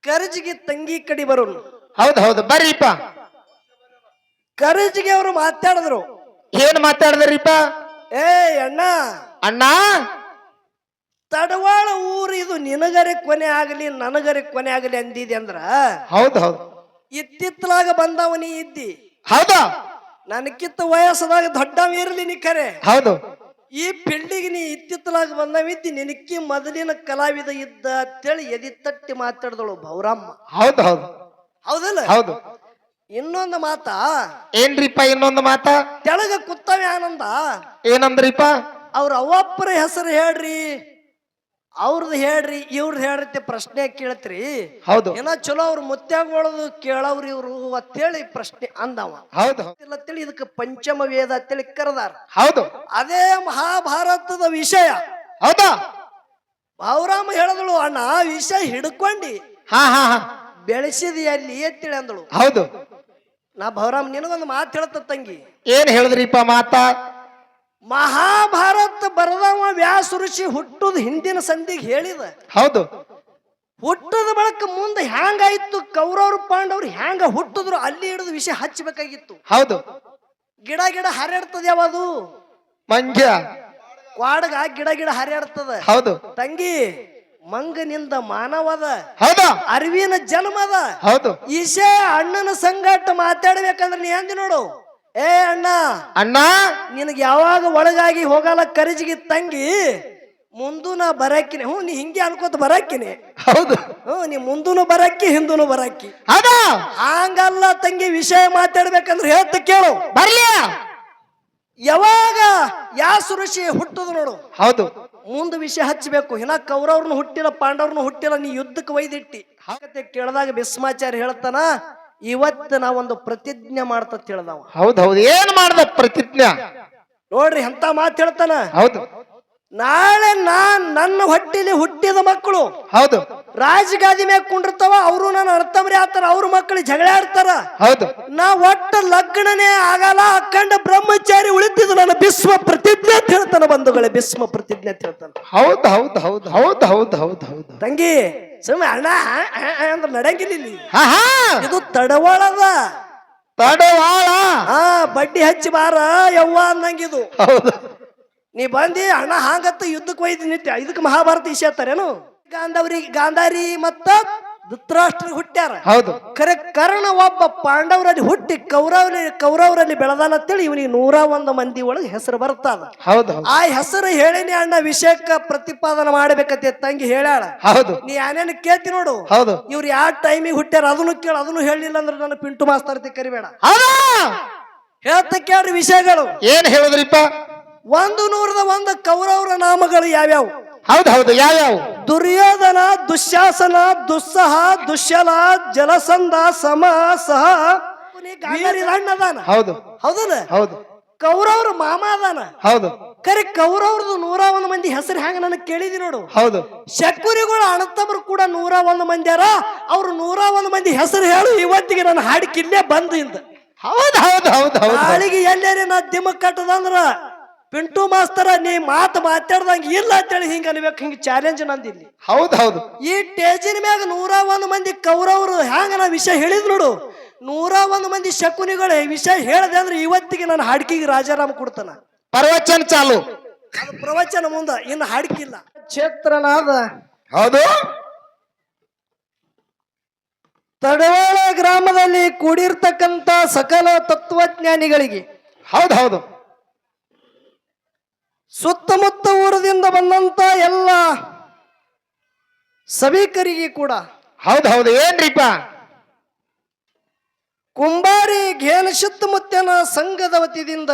ಕರ್ಜಿಗೆ ತಂಗಿ ಕಡಿ ಬರೋನು. ಹೌದ್ ಹೌದು ಬರ್ರಿಪ್ಪ. ಕರ್ಜಿಗೆ ಅವರು ಮಾತಾಡಿದ್ರು. ಏನ್ ಮಾತಾಡದ್ರಿಪ್ಪ? ಏ ಅಣ್ಣ, ಅಣ್ಣ ತಡವಾಳ ಊರು ಇದು ನಿನಗರೆ ಕೊನೆ ಆಗಲಿ ನನಗರೆ ಕೊನೆ ಆಗಲಿ ಅಂದಿದೆ ಅಂದ್ರ ಹೌದ್ ಹೌದು ಇತ್ತಿತ್ತಲಾಗ ಬಂದವ ನೀ ಇದ್ದಿ. ಹೌದಾ? ನನಕಿತ್ತ ವಯಸ್ಸದಾಗ ದೊಡ್ಡವ ಇರ್ಲಿ ನೀ ಖರೆ. ಹೌದು. ಈ ಫೀಲ್ಡಿಗೆ ನೀ ಇತ್ತಿತ್ತಲಾಗ ಬಂದವಿದ್ದಿ, ನಿನಕ್ಕಿ ಮೊದಲಿನ ಕಲಾವಿದ ಇದ್ದ ಅಂತೇಳಿ ಎದಿ ತಟ್ಟಿ ಮಾತಾಡಿದಳು ಭೌರಮ್ಮ. ಹೌದು ಹೌದು ಹೌದಲ್ಲ? ಹೌದು. ಇನ್ನೊಂದು ಮಾತಾ ಏನ್ರಿಪ್ಪ ಇನ್ನೊಂದು ಮಾತ? ತೆಳಗ ಕುತ್ತವೆ ಆನಂದ ಏನಂದ್ರಿಪ್ಪ? ಅವ್ರ ಅವ್ವಪ್ಪರ ಹೆಸರು ಹೇಳ್ರಿ, ಅವ್ರದ್ದು ಹೇಳ್ರಿ, ಇವ್ರದ್ದು ಹೇಳ್ರಿ ಪ್ರಶ್ನೆ ಕೇಳತ್ರಿ. ಹೌದು. ಏನ ಚಲೋ ಅವ್ರ ಮುತ್ಯಾಗೊಳದು ಕೇಳವ್ರಿ ಇವ್ರು ಅಂತೇಳಿ ಪ್ರಶ್ನೆ ಅಂದವ. ಹೌದು ಅಂತೇಳಿ ಇದಕ್ಕೆ ಪಂಚಮ ವೇದ ಅಂತೇಳಿ ಕರೆದಾರ. ಹೌದು. ಅದೇ ಮಹಾಭಾರತದ ವಿಷಯ. ಹೌದಾ? ಭೌರಮ್ಮ ಹೇಳಿದಳು, ಅಣ್ಣ ವಿಷಯ ಹಿಡ್ಕೊಂಡಿ ಹಾ ಹಾ ಹಾ ಬೆಳೆಸಿದಿ ಅಲ್ಲಿ ಎತ್ತಿಳಿ ಅಂದಳು. ಹೌದು. ನಾ ಭೌರಮ್ಮ ನಿನಗೊಂದು ಮಾತು ಹೇಳ್ತ ತಂಗಿ. ಏನ್ ಹೇಳಿದ್ರಿಪ್ಪ ಮಾತ? ಮಹಾಭಾರತ ಬರದವ ವ್ಯಾಸ ಋಷಿ ಹುಟ್ಟುದ ಹಿಂದಿನ ಸಂಧಿಗೆ ಹೇಳಿದ. ಹೌದು. ಹುಟ್ಟದ ಬಳಕ ಮುಂದೆ ಹ್ಯಾಂಗಾಯ್ತು, ಕೌರವ್ರು ಪಾಂಡವ್ರು ಹ್ಯಾಂಗ ಹುಟ್ಟಿದ್ರು ಅಲ್ಲಿ ಹಿಡಿದು ವಿಷಯ ಹಚ್ಚಬೇಕಾಗಿತ್ತು. ಹೌದು. ಗಿಡ ಗಿಡ ಹರಿಯಾಡ್ತದ ಯಾವದು ಮಂಗ್ಯ ಕ್ವಾಡಗ ಗಿಡ ಗಿಡ ಹರಿಯಾಡ್ತದ. ಹೌದು. ತಂಗಿ ಮಂಗನಿಂದ ಮಾನವದ. ಹೌದಾ? ಅರಿವಿನ ಜನ್ಮದ. ಹೌದು. ಈಶೆ ಅಣ್ಣನ ಸಂಗಾಟ ಮಾತಾಡ್ಬೇಕಂದ್ರೆ ನೀ ಅಂದಿ ನೋಡು, ಏ ಅಣ್ಣ ಅಣ್ಣ ನಿನಗೆ ಯಾವಾಗ ಒಳಗಾಗಿ ಹೋಗಲ್ಲ ಕರಿಜಿಗೆ ತಂಗಿ, ಮುಂದೂ ನಾ ಬರಾಕಿನಿ. ನೀ ಹಿಂಗೆ ಅನ್ಕೋತ ಬರಾಕಿನಿ. ಹೌದು. ನೀ ಮುಂದೂನು ಬರಾಕಿ ಹಿಂದೂನು ಬರಾಕಿ. ಹೌದಾ? ಹಂಗಲ್ಲ ತಂಗಿ, ವಿಷಯ ಮಾತಾಡ್ಬೇಕಂದ್ರೆ ಹೇಳ್ತ ಕೇಳು. ಬರ್ಲಿ. ಯಾವಾಗ ಯಾಸ ಋಷಿ ಹುಟ್ಟುದು ನೋಡು. ಹೌದು. ಮುಂದ ವಿಷಯ ಹಚ್ಚಬೇಕು. ಇನ್ನ ಕೌರವ್ರನ್ನ ಹುಟ್ಟಿಲ್ಲ, ಪಾಂಡವ್ರನ್ನ ಹುಟ್ಟಿಲ್ಲ, ನೀ ಯುದ್ಧಕ್ಕೆ ಒಯ್ದಿಟ್ಟಿ. ಹಾಗತ್ತೆ ಕೇಳಿದಾಗ ಭೀಷ್ಮಾಚಾರ್ಯ ಹೇಳ್ತಾನ, ಇವತ್ತು ನಾವೊಂದು ಪ್ರತಿಜ್ಞೆ ಮಾಡ್ತತ್ ಹೇಳ್ದವ. ಹೌದ್ ಹೌದು. ಏನ್ ಮಾಡ್ದ ಪ್ರತಿಜ್ಞೆ? ನೋಡ್ರಿ ಎಂತ ಮಾತು ಹೇಳ್ತಾನ. ಹೌದು. ನಾಳೆ ನನ್ನ ಹೊಟ್ಟಿಲಿ ಹುಟ್ಟಿದ ಮಕ್ಕಳು ಹೌದು ರಾಜಗಾದಿ ಮ್ಯಾಗ ಕುಂಡಿರ್ತಾವ. ಅವರು ನನ್ನ ಅರ್ಥಮ್ರಿ ಆತಾರ, ಅವ್ರ ಮಕ್ಕಳು ಜಗಳ ಆಡ್ತಾರ. ಹೌದು. ನಾ ಒಟ್ಟ ಲಗ್ನನೇ ಆಗಲ್ಲ, ಅಖಂಡ ಬ್ರಹ್ಮಚಾರಿ ಉಳಿತಿದ್ದು ನನ್ನ ಭೀಷ್ಮ ಪ್ರತಿಜ್ಞೆ ಅಂತ ಹೇಳ್ತಾನ. ಬಂಧುಗಳೇ, ಭೀಷ್ಮ ಪ್ರತಿಜ್ಞೆ ಅಂತ ಹೇಳ್ತಾನ. ಹೌದು ಹೌದು ಹೌದು ಹೌದು ಹೌದು ಹೌದು ಹೌದು. ತಂಗಿ ಸುಮ್ಮ ಅಣ್ಣ ಅಂದ್ರೆ ನಡಂಗಿಲ್ಲ ಇಲ್ಲಿ. ಹಾ ಇದು ತಡವಾಳದ ತಡವಾಳ. ಬಡ್ಡಿ ಹಚ್ಚಿ ಬಾರ ಯವ್ವ ಅನ್ನಂಗಿದು. ಹೌದು. ನೀ ಬಂದಿ ಅಣ್ಣ ಹಾಂಗತ್ತ ಯುದ್ಧಕ್ಕೆ ಒಯ್ದು ನಿತ್ಯ. ಇದಕ್ಕೆ ಮಹಾಭಾರತ ಇಸ್ಯಾತಾರೇನು? ಗಾಂಧಾರಿ ಮತ್ತ ಧೃತರಾಷ್ಟ್ರ ಹುಟ್ಟ್ಯಾರ. ಹೌದು. ಖರೆ ಕರ್ಣ ಒಬ್ಬ ಪಾಂಡವರಲ್ಲಿ ಹುಟ್ಟಿ ಕೌರವರಲ್ಲಿ ಬೆಳೆದಾನ ಅಂತೇಳಿ ಇವನಿಗೆ 101 ಮಂದಿ ಒಳಗೆ ಹೆಸರು ಬರ್ತದ. ಹೌದು. ಆ ಹೆಸರು ಹೇಳಿನಿ ಅಣ್ಣ, ವಿಷಯಕ್ಕ ಪ್ರತಿಪಾದನೆ ಮಾಡ್ಬೇಕಂತ ತಂಗಿ ಹೇಳ್ಯಾಳ. ಹೌದು. ನೀ ಏನೇನು ಕೇಳ್ತಿ ನೋಡು. ಹೌದು. ಇವ್ರು ಯಾವ ಟೈಮಿಗೆ ಹುಟ್ಟ್ಯಾರ ಅದನ್ನು ಕೇಳ. ಅದನ್ನು ಹೇಳಿಲ್ಲ ಅಂದ್ರೆ ನನ್ನ ಪಿಂಟು ಮಾಸ್ತರ್ತಿ ಕರಿಬೇಡ. ಹೇಳ್ತ ಕೇಳ್ರಿ ವಿಷಯಗಳು. ಏನ್ ಹೇಳಿದ್ರಿಪ್ಪ? 101 ಕೌರವರ ನಾಮಗಳು ಯಾವ್ಯಾವ? ಹೌದು ಹೌದು. ಯಾವ್ಯಾವ? ದುರ್ಯೋಧನ, ದುಶ್ಯಾಸನ, ದುಸ್ಸಹ, ದುಶ್ಯಲ, ಜಲಸಂಧ, ಸಮ, ಸಹ, ಅಣ್ಣದಾನ. ಹೌದು. ಹೌದಲ್ಲ? ಹೌದು. ಕೌರವ್ರ ಮಾಮ ಅದಾನ. ಹೌದು. ಕರೆ ಕೌರವ್ರದ್ದು 101 ಮಂದಿ ಹೆಸರು ಹೆಂಗ ನನಗೆ ಕೇಳಿದಿ ನೋಡು. ಹೌದು. ಶಕುರಿಗಳು ಅಣ್ಣತಮ್ಮರು ಕೂಡ 101 ಮಂದಿ ಅರ. ಅವ್ರು 101 ಮಂದಿ ಹೆಸರು ಹೇಳು, ಇವತ್ತಿಗೆ ನನ್ನ ಹಾಡಿಕಿಲ್ಲೇ ಬಂದು ಇಂದ. ಹೌದು ಹೌದು ಹೌದು ಹೌದು. ನಾಳಿಗೆ ಎಲ್ಲೇರಿ ನಾ ದಿಮಕ್ ಕಟ್ಟದಂದ್ರ ಪಿಂಟು ಮಾಸ್ತರ ನೀ ಮಾತಾಡ್ದಂಗ ಇಲ್ಲ ಅಂತೇಳಿ ಹಿಂಗ ಅನ್ಬೇಕು. ಹಿಂಗ ಚಾಲೆಂಜ್ ನಂದಿಲ್ಲಿ. ಹೌದು ಹೌದು. ಈ ಟೇಜಿನ ಮ್ಯಾಗ 101 ಮಂದಿ ಕೌರವರು ಹ್ಯಾಂಗ ನಾ ವಿಷಯ ಹೇಳಿದ್ ನೋಡು. 101 ಮಂದಿ ಶಕುನಿಗಳು ವಿಷಯ ಹೇಳದೆ ಅಂದ್ರೆ ಇವತ್ತಿಗೆ ನನ್ನ ಹಾಡ್ಕಿಗೆ ರಾಜಾರಾಮ್ ಕೊಡ್ತಾನ. ಪ್ರವಚನ ಚಾಲು. ಅದು ಪ್ರವಚನ ಮುಂದ, ಇನ್ನು ಹಾಡ್ಕಿಲ್ಲ. ಕ್ಷೇತ್ರನಾದ. ಹೌದು. ತಡವಾಳ ಗ್ರಾಮದಲ್ಲಿ ಕೂಡಿರ್ತಕ್ಕಂತ ಸಕಲ ತತ್ವಜ್ಞಾನಿಗಳಿಗೆ, ಹೌದು ಹೌದು, ಸುತ್ತಮುತ್ತ ಊರದಿಂದ ಬಂದಂತ ಎಲ್ಲ ಸಭಿಕರಿಗೆ ಕೂಡ, ಹೌದು ಹೌದು. ಏನ್ರಿಪ್ಪ? ಕುಂಬಾರಿ ಘೇನ ಸುತ್ತಮುತ್ತನ ಸಂಘದ ವತಿಯಿಂದ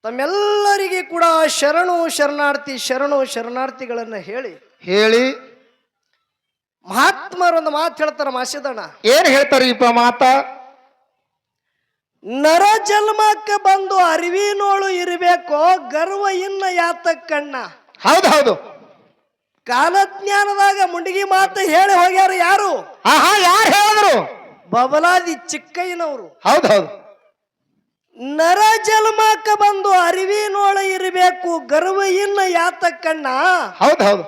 ತಮ್ಮೆಲ್ಲರಿಗೆ ಕೂಡ ಶರಣು ಶರಣಾರ್ಥಿಗಳನ್ನ ಹೇಳಿ ಮಹಾತ್ಮರೊಂದು ಮಾತು ಹೇಳ್ತಾರ. ಮಾಸಿದಣ್ಣ ಏನ್ ಹೇಳ್ತಾರೀಪ ಮಾತ? ನರ ಜನ್ಮಕ್ಕೆ ಬಂದು ಅರಿವಿನೋಳು ಇರಬೇಕೋ ಗರ್ವ ಇನ್ನ ಯಾತಕ್ಕಣ್ಣ. ಹೌದು ಹೌದು. ಕಾಲಜ್ಞಾನದಾಗ ಮುಂಡಿಗೆ ಮಾತು ಹೇಳಿ ಹೋಗ್ಯಾರ. ಯಾರು? ಯಾರು ಹೇಳಿದ್ರು? ಬಬಲಾದಿ ಚಿಕ್ಕಯ್ಯನವರು. ಹೌದು ಹೌದು. ನರ ಜನ್ಮಕ್ಕೆ ಬಂದು ಅರಿವಿನೋಳ ಇರಬೇಕು ಗರ್ವ ಇನ್ನ ಯಾತಕ್ಕಣ್ಣ. ಹೌದು ಹೌದು.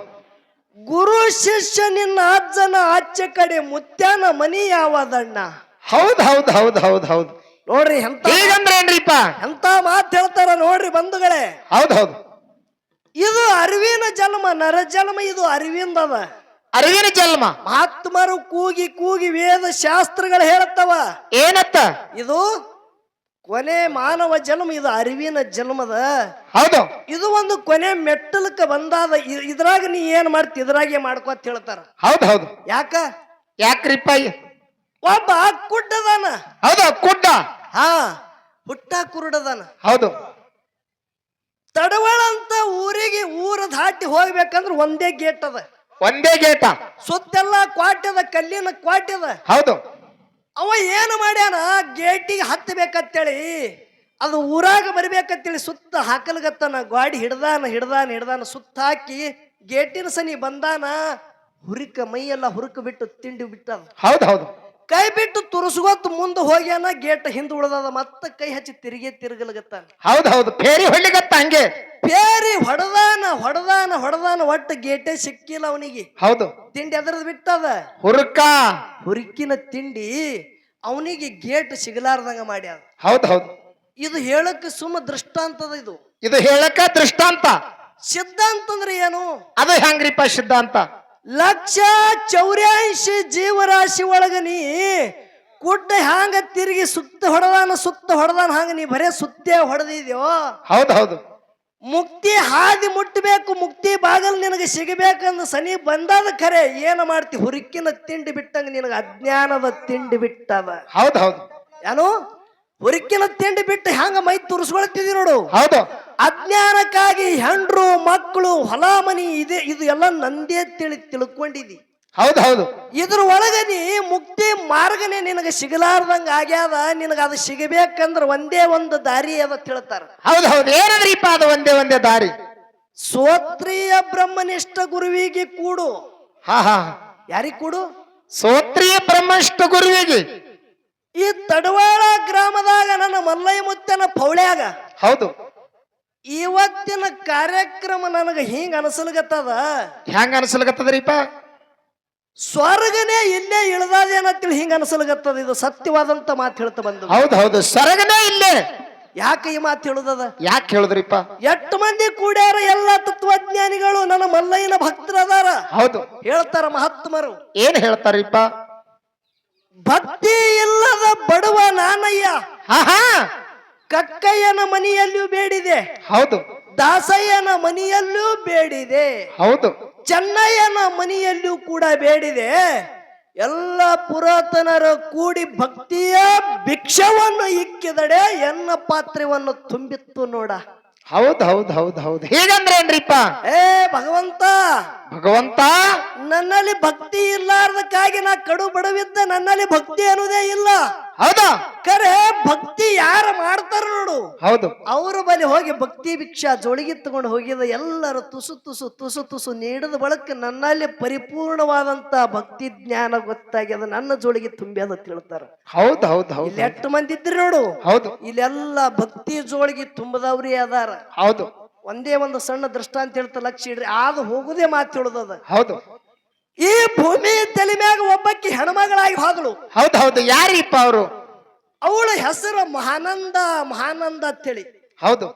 ಗುರು ಶಿಷ್ಯ ನಿನ್ನ ಅಜ್ಜನ ಆಚೆ ಕಡೆ ಮುತ್ಯಾನ ಮನಿ ಯಾವದಣ್ಣ. ಹೌದ್ ಹೌದ್ ಹೌದ್ ಹೌದ್ ಹೌದ್ ನೋಡ್ರಿ ಎಂತ ಹೀಗಂದ್ರೆ ಏನ್ರಿಪ್ಪ? ಎಂತ ಮಾತು ಹೇಳ್ತಾರ ನೋಡ್ರಿ ಬಂಧುಗಳೇ. ಹೌದ್ ಹೌದ್ ಇದು ಅರಿವಿನ ಜನ್ಮ, ನರ ಜನ್ಮ ಇದು ಅರಿವಿಂದದ. ಅರಿವಿನ ಜನ್ಮ. ಮಹಾತ್ಮರು ಕೂಗಿ ಕೂಗಿ ವೇದ ಶಾಸ್ತ್ರಗಳು ಹೇಳುತ್ತವ ಏನತ್ತ? ಇದು ಕೊನೆ ಮಾನವ ಜನ್ಮ, ಇದು ಅರಿವಿನ ಜನ್ಮದ. ಹೌದು. ಇದು ಒಂದು ಕೊನೆ ಮೆಟ್ಟಲಕ್ಕ ಬಂದಾದ. ಇದ್ರಾಗ ನೀ ಏನ್ ಮಾಡ್ತಿ ಇದ್ರಾಗೆ ಮಾಡ್ಕೋ ಅಂತ ಹೇಳ್ತಾರ. ಹೌದ್ ಹೌದು. ಯಾಕ? ಯಾಕ್ರಿಪ್ಪ? ಒಬ್ಬ ಕುಡ್ಡದಾನ. ಹೌದು, ಕುಡ್ಡ. ಹಾ, ಹುಟ್ಟ ಕುರುಡದಾನ. ಹೌದು. ತಡವಳ ಅಂತ ಊರ ದಾಟಿ ಹೋಗ್ಬೇಕಂದ್ರ ಒಂದೇ ಗೇಟ್ ಅದ. ಒಂದೇ ಗೇಟ. ಸುತ್ತೆಲ್ಲ ಕ್ವಾಟ್ಯದ, ಕಲ್ಲಿನ ಕ್ವಾಟ್ಯದ. ಹೌದು. ಅವ ಏನು ಮಾಡ್ಯಾನ, ಗೇಟಿಗೆ ಹತ್ತಬೇಕಂತೇಳಿ ಅದು ಊರಾಗ ಬರ್ಬೇಕಂತೇಳಿ ಸುತ್ತ ಹಾಕಲ್ಗತ್ತಾನ. ಗಾಡಿ ಹಿಡ್ದಾನ ಸುತ್ತ ಹಾಕಿ ಗೇಟಿನ ಸನಿ ಬಂದಾನ. ಹುರಿಕ ಮೈಯೆಲ್ಲ ಹುರುಕ ಬಿಟ್ಟು ತಿಂಡಿ ಬಿಟ್ಟದ. ಹೌದು ಹೌದು. ಕೈ ಬಿಟ್ಟು ತುರುಸ್ಗೊತ್ ಮುಂದೆ ಹೋಗ್ಯಾನ. ಗೇಟ್ ಹಿಂದ್ ಉಳ್ದದ. ಮತ್ತೆ ಕೈ ಹಚ್ಚಿ ತಿರುಗಲ್ಗತ್ತಾನ. ಹೌದು ಹೌದು. ಫೇರಿ ಹೊಳ್ಳಿಗತ್ತ ಹಂಗೆ ಪೇರಿ ಹೊಡೆದಾನ ಒಟ್ಟು ಗೇಟೇ ಸಿಕ್ಕಿಲ್ಲ ಅವನಿಗೆ. ಹೌದು. ತಿಂಡಿ ಎದರದ್ ಬಿಟ್ಟದ, ಹುರುಕಿನ ತಿಂಡಿ ಅವನಿಗೆ ಗೇಟ್ ಸಿಗಲಾರ್ದಂಗ ಮಾಡ್ಯಾದ. ಹೌದು ಹೌದು. ಇದು ಹೇಳಕ್ಕೆ ಸುಮ್ಮ ದೃಷ್ಟಾಂತದ. ಇದು ಹೇಳಕ ದೃಷ್ಟಾಂತ. ಸಿದ್ಧಾಂತ ಅಂದ್ರೆ ಏನು? ಅದು ಹೆಂಗ್ರಿಪ್ಪ ಸಿದ್ಧಾಂತ? 184 ಜೀವರಾಶಿ ಒಳಗ ನೀ ಕುಡ್ಡ ಹ್ಯಾಂಗ ತಿರುಗಿ ಸುತ್ತ ಹೊಡೆದಾನ ಹಂಗ ನೀ ಬರೇ ಸುತ್ತೇ ಹೊಡೆದಿದ್ಯೋ. ಹೌದು ಹೌದು. ಮುಕ್ತಿ ಹಾದಿ ಮುಟ್ಟಬೇಕು, ಮುಕ್ತಿ ಬಾಗಲ್ ನಿನಗೆ ಸಿಗಬೇಕಂದ ಸನಿ ಬಂದಾದ ಖರೆ. ಏನ ಮಾಡ್ತಿ? ಹುರುಕಿನ ತಿಂಡಿ ಬಿಟ್ಟಂಗ ನಿನಗ ಅಜ್ಞಾನದ ತಿಂಡಿ ಬಿಟ್ಟದ. ಹೌದು ಹೌದು. ಏನು? ಹುರುಕಿನ ತಿಂಡಿ ಬಿಟ್ಟು ಹ್ಯಾಂಗ ಮೈ ತುರ್ಸ್ಕೊಳ್ತಿದಿ ನೋಡು. ಹೌದು. ಅಜ್ಞಾನಕ್ಕಾಗಿ ಹೆಂಡ್ರು ಮಕ್ಕಳು ಹೊಲ ಮನಿ ಇದು ಎಲ್ಲ ನಂದೇ ತಿಳ್ಕೊಂಡಿದಿ. ಹೌದು ಹೌದು. ಇದ್ರ ಒಳಗ ನೀ ಮುಕ್ತಿ ಮಾರ್ಗನೇ ನಿನಗೆ ಸಿಗಲಾರ್ದಂಗ ಆಗ್ಯಾದ. ನಿನಗ ಅದು ಸಿಗಬೇಕಂದ್ರ ಒಂದೇ ಒಂದು ದಾರಿ ಅದ ತಿಳ್ತಾರ. ಹೌದು ಹೌದು. ಏನಂದ್ರಿಪ್ಪ ಅದು? ಒಂದೇ ದಾರಿ. ಶ್ರೋತ್ರಿಯ ಬ್ರಹ್ಮನಿಷ್ಠ ಗುರುವಿಗೆ ಕೂಡು. ಹಾ ಹಾ. ಯಾರಿಗ್ ಕೂಡು? ಶ್ರೋತ್ರಿಯ ಬ್ರಹ್ಮನಿಷ್ಠ ಗುರುವಿಗೆ. ಈ ತಡವಾಳ ಗ್ರಾಮದಾಗ ನನ್ನ ಮಲ್ಲಯ್ಯ ಮುತ್ತನ ಪೌಳ್ಯಾಗ. ಹೌದು. ಇವತ್ತಿನ ಕಾರ್ಯಕ್ರಮ ನನಗ ಹಿಂಗ ಅನಸಲ್ಗತ್ತದ. ಹೆಂಗ ಅನಸಲ್ಗತ್ತದ್ರಿಪ್ಪ? ಸ್ವರ್ಗನೇ ಇಲ್ಲೇ ಇಳ್ದಾದೇನಂತೇಳಿ ಹಿಂಗ ಅನಸಲ್ಗತ್ತದ. ಇದು ಸತ್ಯವಾದಂತ ಮಾತು ಹೇಳ್ತಾ ಬಂದು. ಹೌದು ಹೌದು. ಸ್ವರ್ಗನೇ ಇಲ್ಲೇ. ಯಾಕೆ ಈ ಮಾತು ಹೇಳುದದ? ಯಾಕೆ ಹೇಳುದ್ರಿಪ್ಪ? ಎಷ್ಟು ಮಂದಿ ಕೂಡ್ಯಾರ ಎಲ್ಲ ತತ್ವಜ್ಞಾನಿಗಳು ನನ್ನ ಮಲ್ಲಯ್ಯನ ಭಕ್ತರದಾರ. ಹೌದು. ಹೇಳ್ತಾರ ಮಹಾತ್ಮರು. ಏನ್ ಹೇಳ್ತಾರಿಪ್ಪ? ಭಕ್ತಿ ಇಲ್ಲದ ಬಡವ ನಾನಯ್ಯ ಕಕ್ಕಯ್ಯನ ಮನೆಯಲ್ಲೂ ಬೇಡಿದೆ. ಹೌದು. ದಾಸಯ್ಯನ ಮನೆಯಲ್ಲೂ ಬೇಡಿದೆ. ಹೌದು. ಚೆನ್ನಯ್ಯನ ಮನೆಯಲ್ಲೂ ಕೂಡ ಬೇಡಿದೆ. ಎಲ್ಲ ಪುರಾತನರು ಕೂಡಿ ಭಕ್ತಿಯ ಭಿಕ್ಷವನ್ನು ಇಕ್ಕಿದಡೆ ಎನ್ನ ಪಾತ್ರವನ್ನು ತುಂಬಿತ್ತು ನೋಡ. ಹೌದು ಹೌದು ಹೌದು ಹೌದು. ಹೀಗಂದ್ರೆ ಏನ್ರಿಪ್ಪ? ಭಗವಂತ ನನ್ನಲ್ಲಿ ಭಕ್ತಿ ಇಲ್ಲಾರ್ದಕ್ಕಾಗಿ ನಾ ಕಡು ಬಡವಿದ್ದ. ನನ್ನಲ್ಲಿ ಭಕ್ತಿ ಅನ್ನೋದೇ ಇಲ್ಲ. ಹೌದಾ? ಕರೆ ಭಕ್ತಿ ಯಾರು ಮಾಡ್ತಾರ ನೋಡು. ಹೌದು. ಅವ್ರ ಬಳಿ ಹೋಗಿ ಭಕ್ತಿ ಭಿಕ್ಷಾ ಜೋಳಿಗೆ ತಗೊಂಡು ಹೋಗಿದ. ಎಲ್ಲರೂ ತುಸು ನೀಡಿದ ಬಳಕ ನನ್ನಲ್ಲಿ ಪರಿಪೂರ್ಣವಾದಂತ ಭಕ್ತಿ ಜ್ಞಾನ ಗೊತ್ತಾಗ್ಯದ. ನನ್ನ ಜೋಳಿಗೆ ತುಂಬಿ ಅದ ತಿಳ್ತಾರ. ಹೌದು ಹೌದು ಹೌದು. ಇಲ್ಲಿ ಎಷ್ಟು ಮಂದಿ ಇದ್ರಿ ನೋಡು. ಹೌದು. ಇಲ್ಲೆಲ್ಲ ಭಕ್ತಿ ಜೋಳಿಗೆ ತುಂಬದವ್ರಿ ಅದಾರ. ಹೌದು. ಒಂದೇ ಒಂದು ಸಣ್ಣ ದೃಷ್ಟಾಂತ ಹೇಳ್ತಾ ಲಕ್ಷ್ಯ ಇಡ್ರಿ. ಆದ ಹೋಗುದೇ ಮಾತು ಹೇಳುದದ. ಹೌದು. ಈ ಭೂಮಿ ತಲೆ ಮ್ಯಾಗ ಒಬ್ಬಕ್ಕಿ ಹೆಣ್ಮಗಳಾಗಿ ಹೋದಳು. ಹೌದು ಹೌದು. ಯಾರಿಪ್ಪ ಅವರು? ಅವಳ ಹೆಸರು ಮಹಾನಂದ ಅಂತೇಳಿ. ಹೌದು.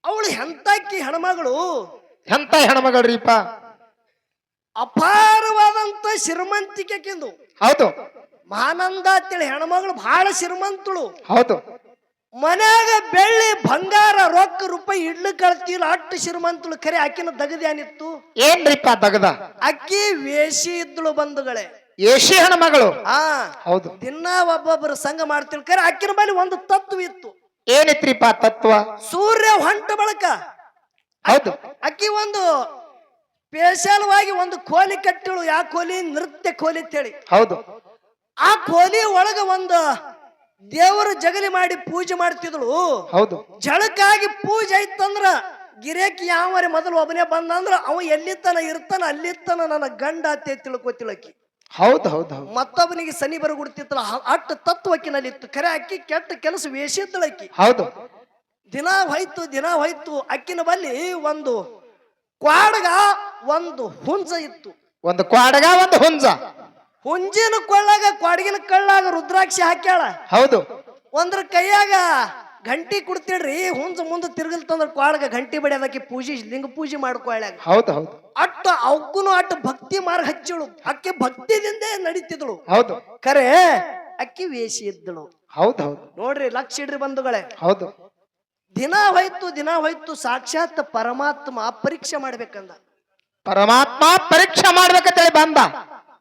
ಅವಳು ಎಂತಕ್ಕಿ ಹೆಣ್ಮಗಳು? ಎಂತ ಹೆಣ್ಮಗಳ್ರಿಪ್ಪ? ಅಪಾರವಾದಂತ ಶ್ರೀಮಂತಿಕೆಂದು. ಹೌದು. ಮಹಾನಂದ ಅಂತೇಳಿ ಹೆಣ್ಮಗಳು ಬಹಳ ಶ್ರೀಮಂತಳು. ಹೌದು. ಮನ್ಯಾಗ ಬೆಳ್ಳಿ ಬಂಗಾರ ರೊಕ್ಕ ರೂಪಾಯಿ ಇಡ್ಲು ಕಳ್ತಿಲ್ಲ. ಅಟ್ಟು ಶ್ರೀಮಂತಳು. ಖರೆ ಆಕಿನ ದಗದೇನಿತ್ತು? ಏನ್ರಿಪ್ಪ ದಗದ? ಅಕ್ಕಿ ವೇಷಿ ಇದ್ದಳು ಬಂಧುಗಳೇ. ಏಷಿ ಹೆಣ್ಮಗಳು. ಹೌದು. ದಿನ ಒಬ್ಬೊಬ್ಬರು ಸಂಘ ಮಾಡ್ತಿಳ್. ಖರೆ ಅಕ್ಕಿನ ಬಳಿ ಒಂದು ತತ್ವ ಇತ್ತು. ಏನಿತ್ರಿಪ್ಪ ತತ್ವ? ಸೂರ್ಯ ಹೊಂಟ ಬಳಕ ಹೌದು ಅಕ್ಕಿ ಒಂದು ಸ್ಪೆಷಲ್ವಾಗಿ ಒಂದು ಕೋಲಿ ಕಟ್ಟಿಳು. ಯಾ ಕೋಲಿ? ನೃತ್ಯ ಕೋಲಿ ಅಂತೇಳಿ. ಹೌದು. ಆ ಕೋಲಿ ಒಳಗ ಒಂದು ದೇವರ ಜಗಲಿ ಮಾಡಿ ಪೂಜೆ ಮಾಡ್ತಿದ್ಳು. ಹೌದು. ಜಳಕ್ಕಾಗಿ ಪೂಜೆ ಐತಂದ್ರ ಗಿರೇಕಿ ಯಾವರೆ ಮೊದಲು ಒಬ್ಬನೇ ಬಂದಂದ್ರ ಅವ ಎಲ್ಲಿತನ ಇರ್ತಾನ ಅಲ್ಲಿತನ ನನ್ನ ಗಂಡ ಅತ್ತೆ ತಿಳ್ಕೊತಿಳಕಿ. ಹೌದು ಹೌದು. ಮತ್ತೊಬ್ಬನಿಗೆ ಸನಿ ಬರಗುಡ್ತಿತ್ತಲ್ಲ ಅಟ್ಟು ತತ್ವಕ್ಕಿನಲ್ಲಿ ಇತ್ತು. ಖರೆ ಅಕ್ಕಿ ಕೆಟ್ಟ ಕೆಲಸ ವೇಷಿದ್ದಳಕ್ಕಿ. ಹೌದು. ದಿನ ಹೋಯ್ತು. ಅಕ್ಕಿನ ಬಲ್ಲಿ ಒಂದು ಕ್ವಾಡಗ ಒಂದು ಹುಂಜ ಇತ್ತು. ಒಂದು ಕ್ವಾಡಗ ಒಂದು ಹುಂಜ. ಹುಂಜಿನ ಕೊಳ್ಳಾಗ ಕ್ವಾಡಗಿನ ಕಳ್ಳಾಗ ರುದ್ರಾಕ್ಷಿ ಹಾಕ್ಯಾಳ. ಹೌದು. ಒಂದ್ರ ಕೈಯಾಗ ಗಂಟಿ ಕುಡ್ತಿಡ್ರಿ, ಹುಂಜ ಮುಂದೆ ತಿರುಗಲ್ತಂದ್ರ ಕ್ವಾಡಗ ಗಂಟಿ ಬಡಿಯೋದಕ್ಕೆ ಪೂಜೆ ಲಿಂಗ ಪೂಜೆ ಮಾಡ್ಕೊಳ್ಳಾಗ. ಹೌದು ಹೌದು. ಅಟ್ಟ ಅವಕ್ಕೂನು ಅಟ್ಟ ಭಕ್ತಿ ಮಾರ್ಗ ಹಚ್ಚಳು. ಅಕ್ಕಿ ಭಕ್ತಿದಿಂದ ನಡೀತಿದ್ಳು. ಹೌದು. ಖರೆ ಅಕ್ಕಿ ವೇಷಿ ಇದ್ದಳು. ಹೌದು ಹೌದು. ನೋಡ್ರಿ ಲಕ್ಷ ಇಡ್ರಿ ಬಂಧುಗಳೇ. ಹೌದು. ದಿನ ಹೋಯ್ತು ಸಾಕ್ಷಾತ್ ಪರಮಾತ್ಮ ಪರೀಕ್ಷೆ ಮಾಡ್ಬೇಕಂದ. ಪರಮಾತ್ಮ ಪರೀಕ್ಷೆ ಮಾಡ್ಬೇಕಂತೇಳಿ ಬಂದ.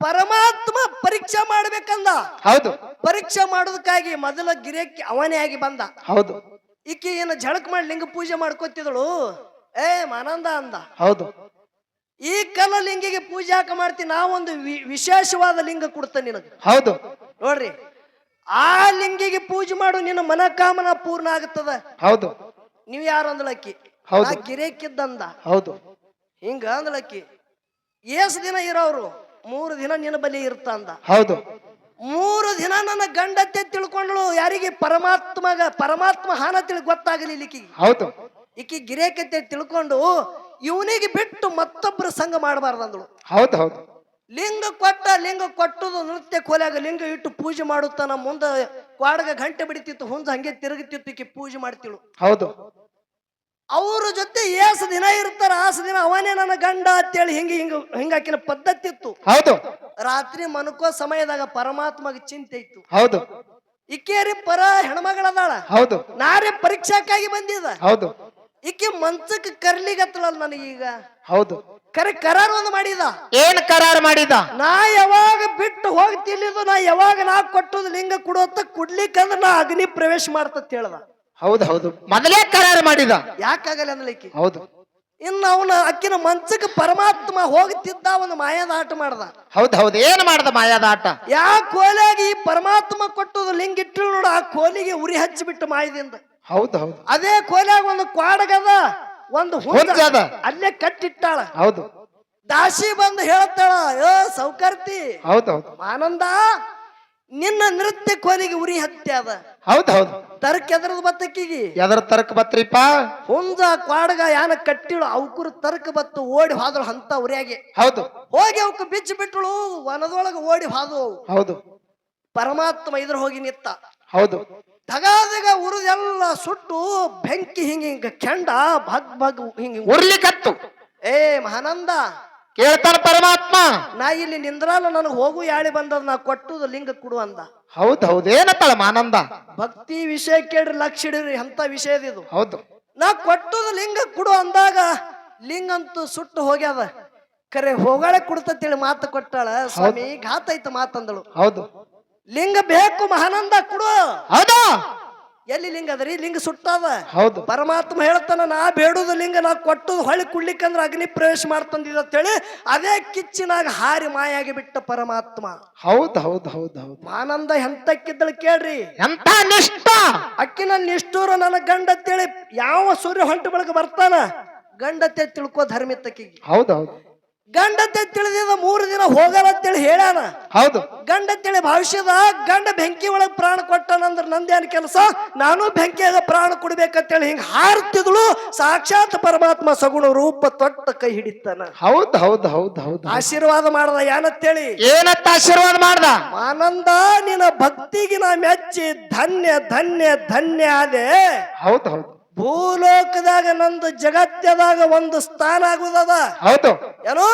ಪರಮಾತ್ಮ ಪರೀಕ್ಷೆ ಮಾಡ್ಬೇಕಂದ. ಹೌದು. ಪರೀಕ್ಷೆ ಮಾಡೋದಕ್ಕಾಗಿ ಮೊದಲ ಗಿರಿಯಕ್ಕೆ ಅವನೇ ಆಗಿ ಬಂದ. ಹೌದು. ಈಕಿ ಏನ ಝಳಕ್ ಮಾಡಿ ಲಿಂಗ ಪೂಜೆ ಮಾಡ್ಕೊತಿದಳು. ಮಾನಂದ ಅಂದ. ಹೌದು. ಈ ಕಲ್ಲ ಲಿಂಗಿಗೆ ಪೂಜೆ ಯಾಕೆ ಮಾಡ್ತೀನಿ, ನಾವೊಂದು ವಿಶೇಷವಾದ ಲಿಂಗ ಕೊಡ್ತೇನೆ ನಿನಗೆ. ಹೌದು. ನೋಡ್ರಿ, ಆ ಲಿಂಗಿಗೆ ಪೂಜೆ ಮಾಡು, ನಿನ್ನ ಮನಕಾಮನ ಪೂರ್ಣ ಆಗುತ್ತದ. ಹೌದು. ನೀವ್ ಯಾರು ಅಂದಲಕ್ಕಿ? ಹೌದು. ಗಿರೇಕಿದ್ದಂದ. ಹೌದು. ಹಿಂಗ ಅಂದಲಕ್ಕಿ. ಏಸ್ ದಿನ ಇರೋರು? 3 ದಿನ ನಿನ್ನ ಬಲಿ ಇರ್ತ ಅಂದ. ಹೌದು. 3 ದಿನ ನನ್ನ ಗಂಡತ್ತೆ ತಿಳ್ಕೊಂಡ್ಳು. ಯಾರಿಗೆ? ಪರಮಾತ್ಮ ಹಾನ ತಿಳಿ ಗೊತ್ತಾಗಲಿಲ್ಲ ಈಕಿಗೆ. ಹೌದು. ಈಕಿ ಗಿರೇಕತೆ ತಿಳ್ಕೊಂಡು ಇವನಿಗೆ ಬಿಟ್ಟು ಮತ್ತೊಬ್ಬರ ಸಂಘ ಮಾಡಬಾರ್ದಂದಳು. ಹೌದು ಹೌದು. ಲಿಂಗ ಕೊಟ್ಟದು ನೃತ್ಯ ಕೋಲ್ಯಾಗ ಲಿಂಗ ಇಟ್ಟು ಪೂಜೆ ಮಾಡುತ್ತಾನ. ಮುಂದೆ ಕ್ವಾಡಗ ಗಂಟೆ ಬಿಡ್ತಿತ್ತು, ಹುಂಜ ಹಂಗೆ ತಿರುಗುತ್ತಿತ್ತು. ಈಕಿ ಪೂಜೆ ಮಾಡ್ತಿಳು. ಹೌದು. ಅವ್ರ ಜೊತೆ ಏಸ ದಿನ ಇರ್ತಾರ, ಆಸ ದಿನ ಅವನೇ ನನ್ನ ಗಂಡ ಅಂತೇಳಿ ಹಿಂಗಾಕಿನ ಪದ್ಧತಿ ಇತ್ತು. ಹೌದು. ರಾತ್ರಿ ಮನಕೋ ಸಮಯದಾಗ ಪರಮಾತ್ಮಗೆ ಚಿಂತೆ ಇತ್ತು. ಹೌದು. ಇಕ್ಕೇರಿ ಹೆಣ್ಮಗಳದಾಳ. ಹೌದು. ನಾರೇ ಪರೀಕ್ಷಾಕ್ಕಾಗಿ ಬಂದಿದ. ಹೌದು. ಇಕ್ಕಿ ಮಂಚಕ್ಕೆ ಕರ್ಲಿಗತ್ತಳಲ್ಲ ನನಗೀಗ. ಹೌದು. ಕರಾರ ಒಂದು ಮಾಡಿದ. ಏನ್ ಕರಾರ ಮಾಡಿದ? ನಾ ಯಾವಾಗ ಬಿಟ್ಟು ಹೋಗ್ತಿಲ್ಲಿದು, ಯಾವಾಗ ಕೊಟ್ಟದು ಲಿಂಗ ಕೊಡುತ್ತ ಕುಡ್ಲಿಕ್ಕಂದ್ರ ನಾ ಅಗ್ನಿ ಪ್ರವೇಶ ಮಾಡ್ತತ್ ಹೇಳ್ದ. ಹೌದು ಹೌದು. ಮೊದಲೇ ಕರಾರ ಮಾಡಿದ. ಯಾಕಾಗಲ್ಲ ಅಂದ್ಲಿಕ್ಕಿ. ಹೌದು. ಇನ್ನು ಅವನ ಅಕ್ಕಿನ ಮಂಚಕ್ಕೆ ಪರಮಾತ್ಮ ಹೋಗ್ತಿದ್ದ, ಒಂದು ಮಾಯದ ಆಟ ಮಾಡ್ದ. ಹೌದು ಹೌದು. ಏನ್ ಮಾಡ್ದ ಮಾಯದ ಆಟ? ಯಾ ಕೋಲಿಯಾಗಿ ಈ ಪರಮಾತ್ಮ ಕೊಟ್ಟದು ಲಿಂಗ ಇಟ್ಟು ನೋಡ, ಆ ಕೋಲಿಗೆ ಉರಿ ಹಚ್ಚಿಬಿಟ್ಟು ಮಾಯದಿಂದ. ಹೌದು ಹೌದು. ಅದೇ ಕೋಲಿಯಾಗ ಒಂದು ಕ್ವಾಡಗದ, ಒಂದು ಹುಂಜ ಅದ, ಅಲ್ಲೇ ಕಟ್ಟಿಟ್ಟಾಳ. ಹೌದು. ದಾಸಿ ಬಂದು ಹೇಳ್ತಾಳ, ಸೌಕರ್ತಿ. ಹೌದು ಹೌದು. ಆನಂದ, ನಿನ್ನ ನೃತ್ಯ ಕೋಲಿಗೆ ಉರಿ ಹತ್ತಿ ಅದ. ಹೌದು ಹೌದು. ತರ್ಕ ಎದ್ರದ ಬತ್ತಕ್ಕಿಗಿ? ಎದ್ರ ತರ್ಕ ಬತ್ರಿಪ್ಪ? ಹುಂಜ ಕ್ವಾಡಗ ಯಾನ ಕಟ್ಟಿಳು, ಅವಕರು ತರ್ಕ ಬತ್ತು ಓಡಿ ಹಾದಳು ಅಂತ ಉರಿಯಾಗೆ. ಹೌದು. ಹೋಗಿ ಅವಕ್ಕೆ ಬಿಚ್ಚಿ ಬಿಟ್ಟಳು, ವನದೊಳಗ ಓಡಿ ಹಾದು. ಹೌದು. ಪರಮಾತ್ಮ ಇದ್ರ ಹೋಗಿ ನಿತ್ತ. ಹೌದು. ತಗಾದಾಗ ಉರಿದೆಲ್ಲ ಸುಟ್ಟು ಬೆಂಕಿ ಹಿಂಗ ಕೆಂಡ ಭಗ್ ಹಿಂಗ ಉರ್ಲಿಕತ್ತು. ಮಹಾನಂದ, ಕೇಳ್ತಾನ ಪರಮಾತ್ಮ, ನಾ ಇಲ್ಲಿ ನಿಂದ್ರಲ್ಲ, ನನಗೆ ಹೋಗು ಯಾಳಿ ಬಂದದ, ನಾ ಕೊಟ್ಟುದು ಲಿಂಗ ಕೊಡು ಅಂದ. ಹೌದು ಹೌದು. ಏನತ್ತಾಳ ಮಾನಂದ? ಭಕ್ತಿ ವಿಷಯ ಕೇಳ್ರಿ, ಲಕ್ಷ ಇಡ್ರಿ, ಅಂತ ವಿಷಯದಿದು. ಹೌದು. ನಾ ಕೊಟ್ಟುದು ಲಿಂಗ ಕೊಡು ಅಂದಾಗ ಲಿಂಗಂತೂ ಸುಟ್ಟು ಹೋಗ್ಯದ. ಕರೆ ಹೋಗಾಳೆ ಕೊಡ್ತೇಳಿ ಮಾತು ಕೊಟ್ಟಾಳ. ಸ್ವಾಮಿ ಘಾತ ಐತ ಮಾತಂದಳು. ಹೌದು. ಲಿಂಗ ಬೇಕು ಮಹಾನಂದ ಕೊಡು. ಹೌದು. ಎಲ್ಲಿ ಲಿಂಗ ಅದರಿ? ಲಿಂಗ ಸುಟ್ಟದ. ಹೌದು. ಪರಮಾತ್ಮ ಹೇಳ್ತಾನ, ನಾ ಬೇಡುದು ಲಿಂಗ, ನಾ ಕೊಟ್ಟುದು ಹೊಳ್ಳಿ ಕುಡ್ಲಿಕ್ಕಂದ್ರ ಅಗ್ನಿ ಪ್ರವೇಶ ಮಾಡ್ತಂದಿದ ಅಂತೇಳಿ ಅದೇ ಕಿಚ್ಚಿನಾಗ ಹಾರಿ ಮಾಯಾಗಿ ಬಿಟ್ಟ ಪರಮಾತ್ಮ. ಹೌದು ಹೌದು ಹೌದು ಹೌದು. ಆನಂದ ಎಂತಕ್ಕಿದ್ದಳು ಕೇಳ್ರಿ, ಎಂತ ನಿಷ್ಠ ಅಕ್ಕಿನ ನಿಷ್ಠೂರ. ನನ್ನ ಗಂಡ ಅಂತೇಳಿ ಯಾವ ಸೂರ್ಯ ಹೊಂಟ ಬೆಳಗ್ಗೆ ಬರ್ತಾನ, ಗಂಡತೆ ತಿಳ್ಕೋ ಧರ್ಮಿತ್ತಕ್ಕಿಗೆ. ಹೌದು ಹೌದು. ಗಂಡತೆ ತಿಳಿದಿದ 3 ದಿನ ಹೋಗಲ್ಲ ಅಂತೇಳಿ ಹೇಳ್ಯಾನ. ಹೌದು. ಗಂಡಂತೇಳಿ ಭವಿಷ್ಯದ ಗಂಡ ಬೆಂಕಿ ಒಳಗ್ ಪ್ರಾಣ ಕೊಟ್ಟನಂದ್ರ ನಂದೇನ್ ಕೆಲಸ, ನಾನು ಬೆಂಕಿಯಾಗ ಪ್ರಾಣ ಕೊಡ್ಬೇಕಂತೇಳಿ ಹಿಂಗ ಹಾರ್ತಿದ್ಳು. ಸಾಕ್ಷಾತ್ ಪರಮಾತ್ಮ ಸಗುಣ ರೂಪ ತೊಟ್ಟ ಕೈ ಹಿಡಿತಾನ. ಹೌದು ಹೌದು ಹೌದು ಹೌದು. ಆಶೀರ್ವಾದ ಮಾಡ್ದ. ಏನಂತೇಳಿ? ಏನತ್ತ ಆಶೀರ್ವಾದ ಮಾಡ್ದ? ಆನಂದ, ನಿನ್ನ ಭಕ್ತಿಗೆ ನಾ ಮೆಚ್ಚಿ ಧನ್ಯ ಧನ್ಯ ಧನ್ಯ ಆದೆ. ಹೌದು ಹೌದು. ಭೂಲೋಕದಾಗ ನಂದು ಜಗತ್ಯದಾಗ ಒಂದು ಸ್ಥಾನ ಆಗುದದ. ಹೌದು. ಏನು?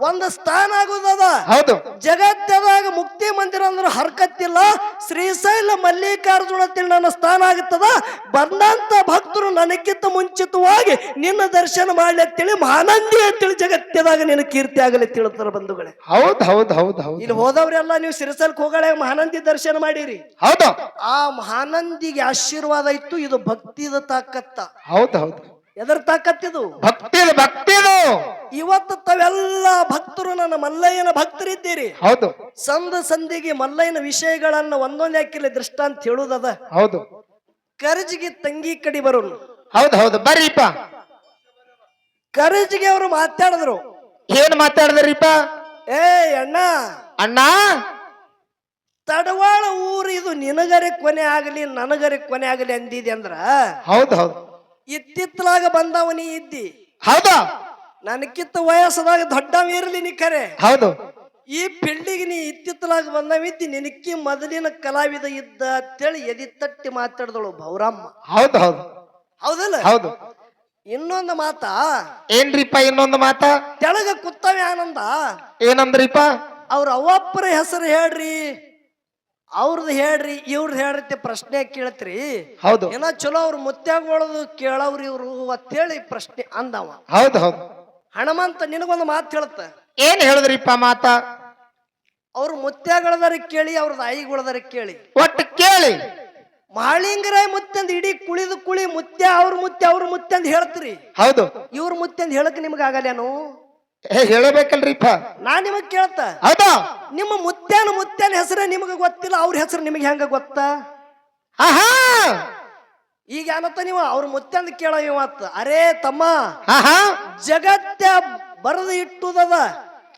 ಒಂದು ಸ್ಥಾನ ಆಗುದದ. ಹೌದು. ಜಗತ್ತದಾಗ ಮುಕ್ತಿ ಮಂದಿರ ಅಂದ್ರೆ ಹರ್ಕತ್ತಿಲ್ಲ. ಶ್ರೀಶೈಲ ಮಲ್ಲಿಕಾರ್ಜುನ ತಿಳಿ ನನ್ನ ಸ್ಥಾನ ಆಗುತ್ತದ. ಬಂದಂತ ಭಕ್ತರು ನನಕ್ಕಿಂತ ಮುಂಚಿತವಾಗಿ ನಿನ್ನ ದರ್ಶನ ಮಾಡ್ಲಿ ಅಂತೇಳಿ ಮಹಾನಂದಿ ಅಂತೇಳಿ ಜಗತ್ತದಾಗ ನಿನ್ನ ಕೀರ್ತಿ ಆಗಲಿ ತಿಳ್ತಾರ ಬಂಧುಗಳೇ. ಹೌದು ಹೌದು ಹೌದು ಹೌದು. ಇಲ್ಲಿ ಹೋದವ್ರೆಲ್ಲ ನೀವು ಶ್ರೀಶೈಲಕ್ಕೆ ಹೋಗಳೆ ಮಹಾನಂದಿ ದರ್ಶನ ಮಾಡಿರಿ. ಹೌದು. ಆ ಮಹಾನಂದಿಗೆ ಆಶೀರ್ವಾದ ಇತ್ತು. ಇದು ಭಕ್ತಿದ ತಾಕತ್ತ. ಹೌದು ಹೌದು. ಎದರ ತಾಕತ್ತಿದು? ಭಕ್ತಿದು ಭಕ್ತಿದು. ಇವತ್ತು ತಾವೆಲ್ಲ ಭಕ್ತರು ನನ್ನ ಮಲ್ಲಯ್ಯನ ಭಕ್ತರಿದ್ದೀರಿ. ಹೌದು. ಸಂದಿಗೆ ಮಲ್ಲಯ್ಯನ ವಿಷಯಗಳನ್ನ ಒಂದೊಂದೇ ಹಾಕಿಲ್ಲ ದೃಷ್ಟಾಂತ ಹೇಳುದದ. ಹೌದು. ಕರ್ಜಿಗೆ ತಂಗಿ ಕಡಿ ಬರೋನು. ಹೌದು ಹೌದು. ಬರ್ರಿಪ್ಪ. ಕರ್ಜಿಗೆ ಅವರು ಮಾತಾಡಿದ್ರು. ಏನ್ ಮಾತಾಡಿದ್ರಿಪ್ಪ? ಅಣ್ಣ, ಅಣ್ಣ, ತಡವಾಳ ಊರು ಇದು ನಿನಗರೆ ಕೊನೆ ಆಗಲಿ ನನಗರೆ ಕೊನೆ ಆಗಲಿ ಅಂದಿದೆ ಅಂದ್ರ. ಹೌದು ಹೌದು. ಇತ್ತಿತ್ತಲಾಗ ಬಂದವನಿ ಇದ್ದಿ. ಹೌದಾ? ನನಕ್ಕಿಂತ ವಯಸ್ಸದಾಗ ದೊಡ್ಡವ ಇರಲಿ ನೀ ಖರೆ ಹೌದು ಈ ಫೀಲ್ಡಿಗೆ ನೀ ಇತ್ತಿತ್ತಲಾಗ ಬಂದವಿದ್ದಿ ನಿನಕ್ಕಿ ಮೊದಲಿನ ಕಲಾವಿದ ಇದ್ದ ಅಂತೇಳಿ ಎದಿ ತಟ್ಟಿ ಮಾತಾಡ್ದಳು ಭೌರಮ್ಮ. ಹೌದು ಹೌದು ಹೌದಲ್ಲ? ಹೌದು. ಇನ್ನೊಂದು ಮಾತ ಏನ್ರಿಪ್ಪ ಇನ್ನೊಂದು ಮಾತ? ತೆಳಗ ಕುತ್ತವೆ ಆನಂದ ಏನಂದ್ರಿಪ್ಪ? ಅವ್ರ ಅವ್ವಪ್ಪರ ಹೆಸರು ಹೇಳ್ರಿ, ಅವ್ರದ್ದು ಹೇಳ್ರಿ, ಇವ್ರದ್ದು ಹೇಳ್ರಿ ಪ್ರಶ್ನೆ ಕೇಳ್ತ್ರಿ. ಹೌದು. ಏನ ಚಲೋ ಅವ್ರ ಮುತ್ಯಾಗೊಳದು ಕೇಳವ್ರಿ ಇವ್ರು ಅಂತೇಳಿ ಪ್ರಶ್ನೆ ಅಂದವ. ಹೌದು ಹೌದು. ಹನುಮಂತ ನಿನಗೊಂದು ಮಾತು ಹೇಳುತ್ತ. ಏನ್ ಹೇಳಿದ್ರಿಪ್ಪ ಮಾತ? ಅವ್ರ ಮುತ್ಯಾಗಳದಾರ ಕೇಳಿ, ಅವ್ರದ್ದು ಆಯಿಗಳದಾರ ಕೇಳಿ, ಒಟ್ಟು ಕೇಳಿ. ಮಹಾಳಿಂಗರಾಯ ಮುತ್ತಂದ್ ಇಡೀ ಕುಳಿದು ಕುಳಿ ಮುತ್ಯ ಅವ್ರ ಮುತ್ಯ ಅಂತ ಹೇಳ್ತೀರಿ. ಹೌದು. ಇವ್ರ ಮುತ್ಯ ಅಂತ ಹೇಳಕ್ ನಿಮ್ಗ ಆಗಲ್ಲೇನು? ಹೇಳಬೇಕಲ್ರಿಪ್ಪ. ನಾ ನಿಮಗ್ ಕೇಳ್ತ, ಹೌದಾ? ನಿಮ್ಮ ಮುತ್ಯನ ಹೆಸರೇ ನಿಮಗ ಗೊತ್ತಿಲ್ಲ, ಅವ್ರ ಹೆಸರು ನಿಮಗೆ ಹೆಂಗ ಗೊತ್ತ? ಆಹಾ ಈಗ ಏನತ್ತ ನೀವು ಅವ್ರ ಮುತ್ಯಂದ ಕೇಳೋ ಇವತ್ತು, ಅರೇ ತಮ್ಮ ಆಹಾ ಜಗತ್ತ ಬರೆದು ಇಟ್ಟುದದ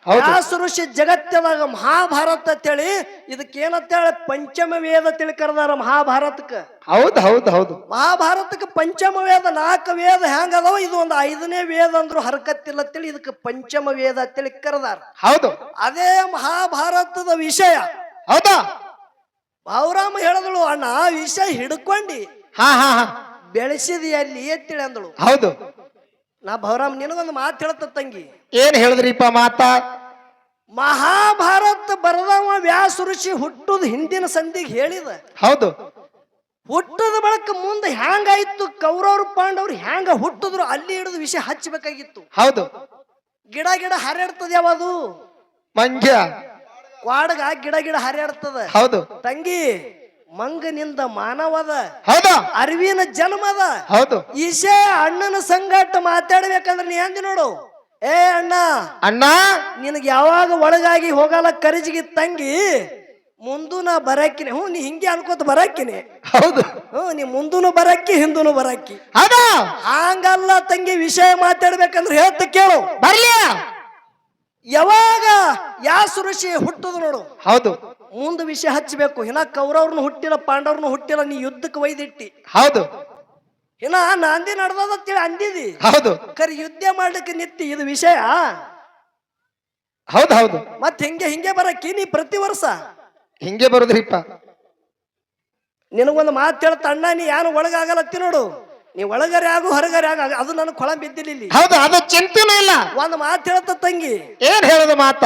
ವ್ಯಾಸ ಋಷಿ ಜಗತ್ತದಾಗ ಮಹಾಭಾರತ ಅಂತೇಳಿ ಇದಕ್ಕೇನಂತೇಳಿ ಪಂಚಮ ವೇದ ತಿಳಿ ಕರೆದಾರ ಮಹಾಭಾರತಕ್ಕ. ಹೌದು ಹೌದು ಹೌದು. ಮಹಾಭಾರತಕ್ಕೆ ಪಂಚಮ ವೇದ 4 ವೇದ ಹೆಂಗ ಅದಾವ, ಇದು ಒಂದು 5ನೇ ವೇದ ಅಂದ್ರು ಹರಕತ್ತಿಲ್ಲ ಅಂತೇಳಿ ಇದಕ್ಕೆ ಪಂಚಮ ವೇದ ಅಂತೇಳಿ ಕರೆದಾರ. ಹೌದು. ಅದೇ ಮಹಾಭಾರತದ ವಿಷಯ. ಹೌದಾ? ಭಾವರಾಮ ಹೇಳಿದಳು, ಅಣ್ಣ ವಿಷಯ ಹಿಡ್ಕೊಂಡಿ ಹಾ ಹಾ ಹಾ ಬೆಳೆಸಿದಿ ಅಲ್ಲಿ ಎತ್ತಿಳಿ ಅಂದಳು. ಹೌದು. ನಾ ಭಾವರಾಮ್ ನಿನಗೊಂದು ಮಾತು ಹೇಳ್ತ ತಂಗಿ. ಏನ್ ಹೇಳಿದ್ರಿಪ್ಪ ಮಾತ? ಮಹಾಭಾರತ ಬರದವ ವ್ಯಾಸ ಋಷಿ ಹುಟ್ಟುದು ಹಿಂದಿನ ಸಂಧಿಗೆ ಹೇಳಿದ. ಹೌದು. ಹುಟ್ಟದ ಬಳಕ ಮುಂದೆ ಹ್ಯಾಂಗಾಯ್ತು, ಕೌರವ್ರು ಪಾಂಡವ್ರು ಹ್ಯಾಂಗ ಹುಟ್ಟಿದ್ರು ಅಲ್ಲಿ ಹಿಡಿದು ವಿಷಯ ಹಚ್ಚಬೇಕಾಗಿತ್ತು. ಹೌದು. ಗಿಡ ಹರಿಯಾಡ್ತದ ಯಾವುದು ಮಂಗ್ಯ ಕ್ವಾಡಗ ಗಿಡ ಹರಿಯಾಡ್ತದ. ಹೌದು. ತಂಗಿ ಮಂಗನಿಂದ ಮಾನವದ. ಹೌದಾ? ಅರಿವಿನ ಜನ್ಮದ. ಹೌದು. ಈಶೆ ಅಣ್ಣನ ಸಂಗಟ ಮಾತಾಡ್ಬೇಕಂದ್ರೆ ನೀ ಅಂದಿ ನೋಡು, ಏ ಅಣ್ಣ ಅಣ್ಣ ನಿನಗೆ ಯಾವಾಗ ಒಳಗಾಗಿ ಹೋಗಲ್ಲ ಕರಿಜಿಗಿ ತಂಗಿ, ಮುಂದೂ ನಾ ಬರಾಕಿನಿ. ನೀ ಹಿಂಗೆ ಅನ್ಕೋತ ಬರಾಕಿನಿ. ಹೌದು. ನೀ ಮುಂದೂನು ಬರಾಕಿ ಹಿಂದೂನು ಬರಾಕಿ. ಹೌದಾ? ಹಂಗಲ್ಲ ತಂಗಿ, ವಿಷಯ ಮಾತಾಡ್ಬೇಕಂದ್ರೆ ಹೇಳ್ತ ಕೇಳು. ಬರ್ಲಿ. ಯಾವಾಗ ವ್ಯಾಸ ಋಷಿ ಹುಟ್ಟುದು ನೋಡು, ಹೌದು, ಮುಂದ ವಿಷಯ ಹಚ್ಚಬೇಕು. ಇನ್ನ ಕೌರವ್ರನ್ನ ಹುಟ್ಟಿಲ್ಲ, ಪಾಂಡವ್ರನ್ನ ಹುಟ್ಟಿಲ್ಲ, ನೀ ಯುದ್ಧಕ್ಕೆ ಒಯ್ದಿಟ್ಟಿ. ಹೌದು. ಇನ್ನ ನಾಂದಿ ನಡ್ದದಂತೇಳಿ ಅಂದಿದಿ. ಹೌದು. ಕರಿ ಯುದ್ಧ ಮಾಡ್ಲಿಕ್ಕೆ ನಿತ್ತಿ ಇದು ವಿಷಯ. ಹೌದು ಹೌದು. ಮತ್ ಹಿಂಗೆ ಬರಕ್ಕಿ ನೀ ಪ್ರತಿ ವರ್ಷ ಹಿಂಗೆ ಬರುದ್ರಿಪ್ಪ. ನಿನಗೊಂದು ಮಾತು ಹೇಳ್ತ, ಅಣ್ಣ ನೀ ಯಾರು ಒಳಗಾಗಲತ್ತಿ ನೋಡು, ನೀ ಒಳಗರೆ ಆಗು ಹೊರಗರೆ ಆಗ, ಅದು ನನಗೆ ಕೊಳ ಬಿದ್ದಿಲ್ಲ ಇಲ್ಲಿ. ಹೌದು, ಅದು ಚಿಂತೆನೂ ಇಲ್ಲ. ಒಂದು ಮಾತು ಹೇಳ್ತ ತಂಗಿ. ಏನ್ ಹೇಳುದು ಮಾತ?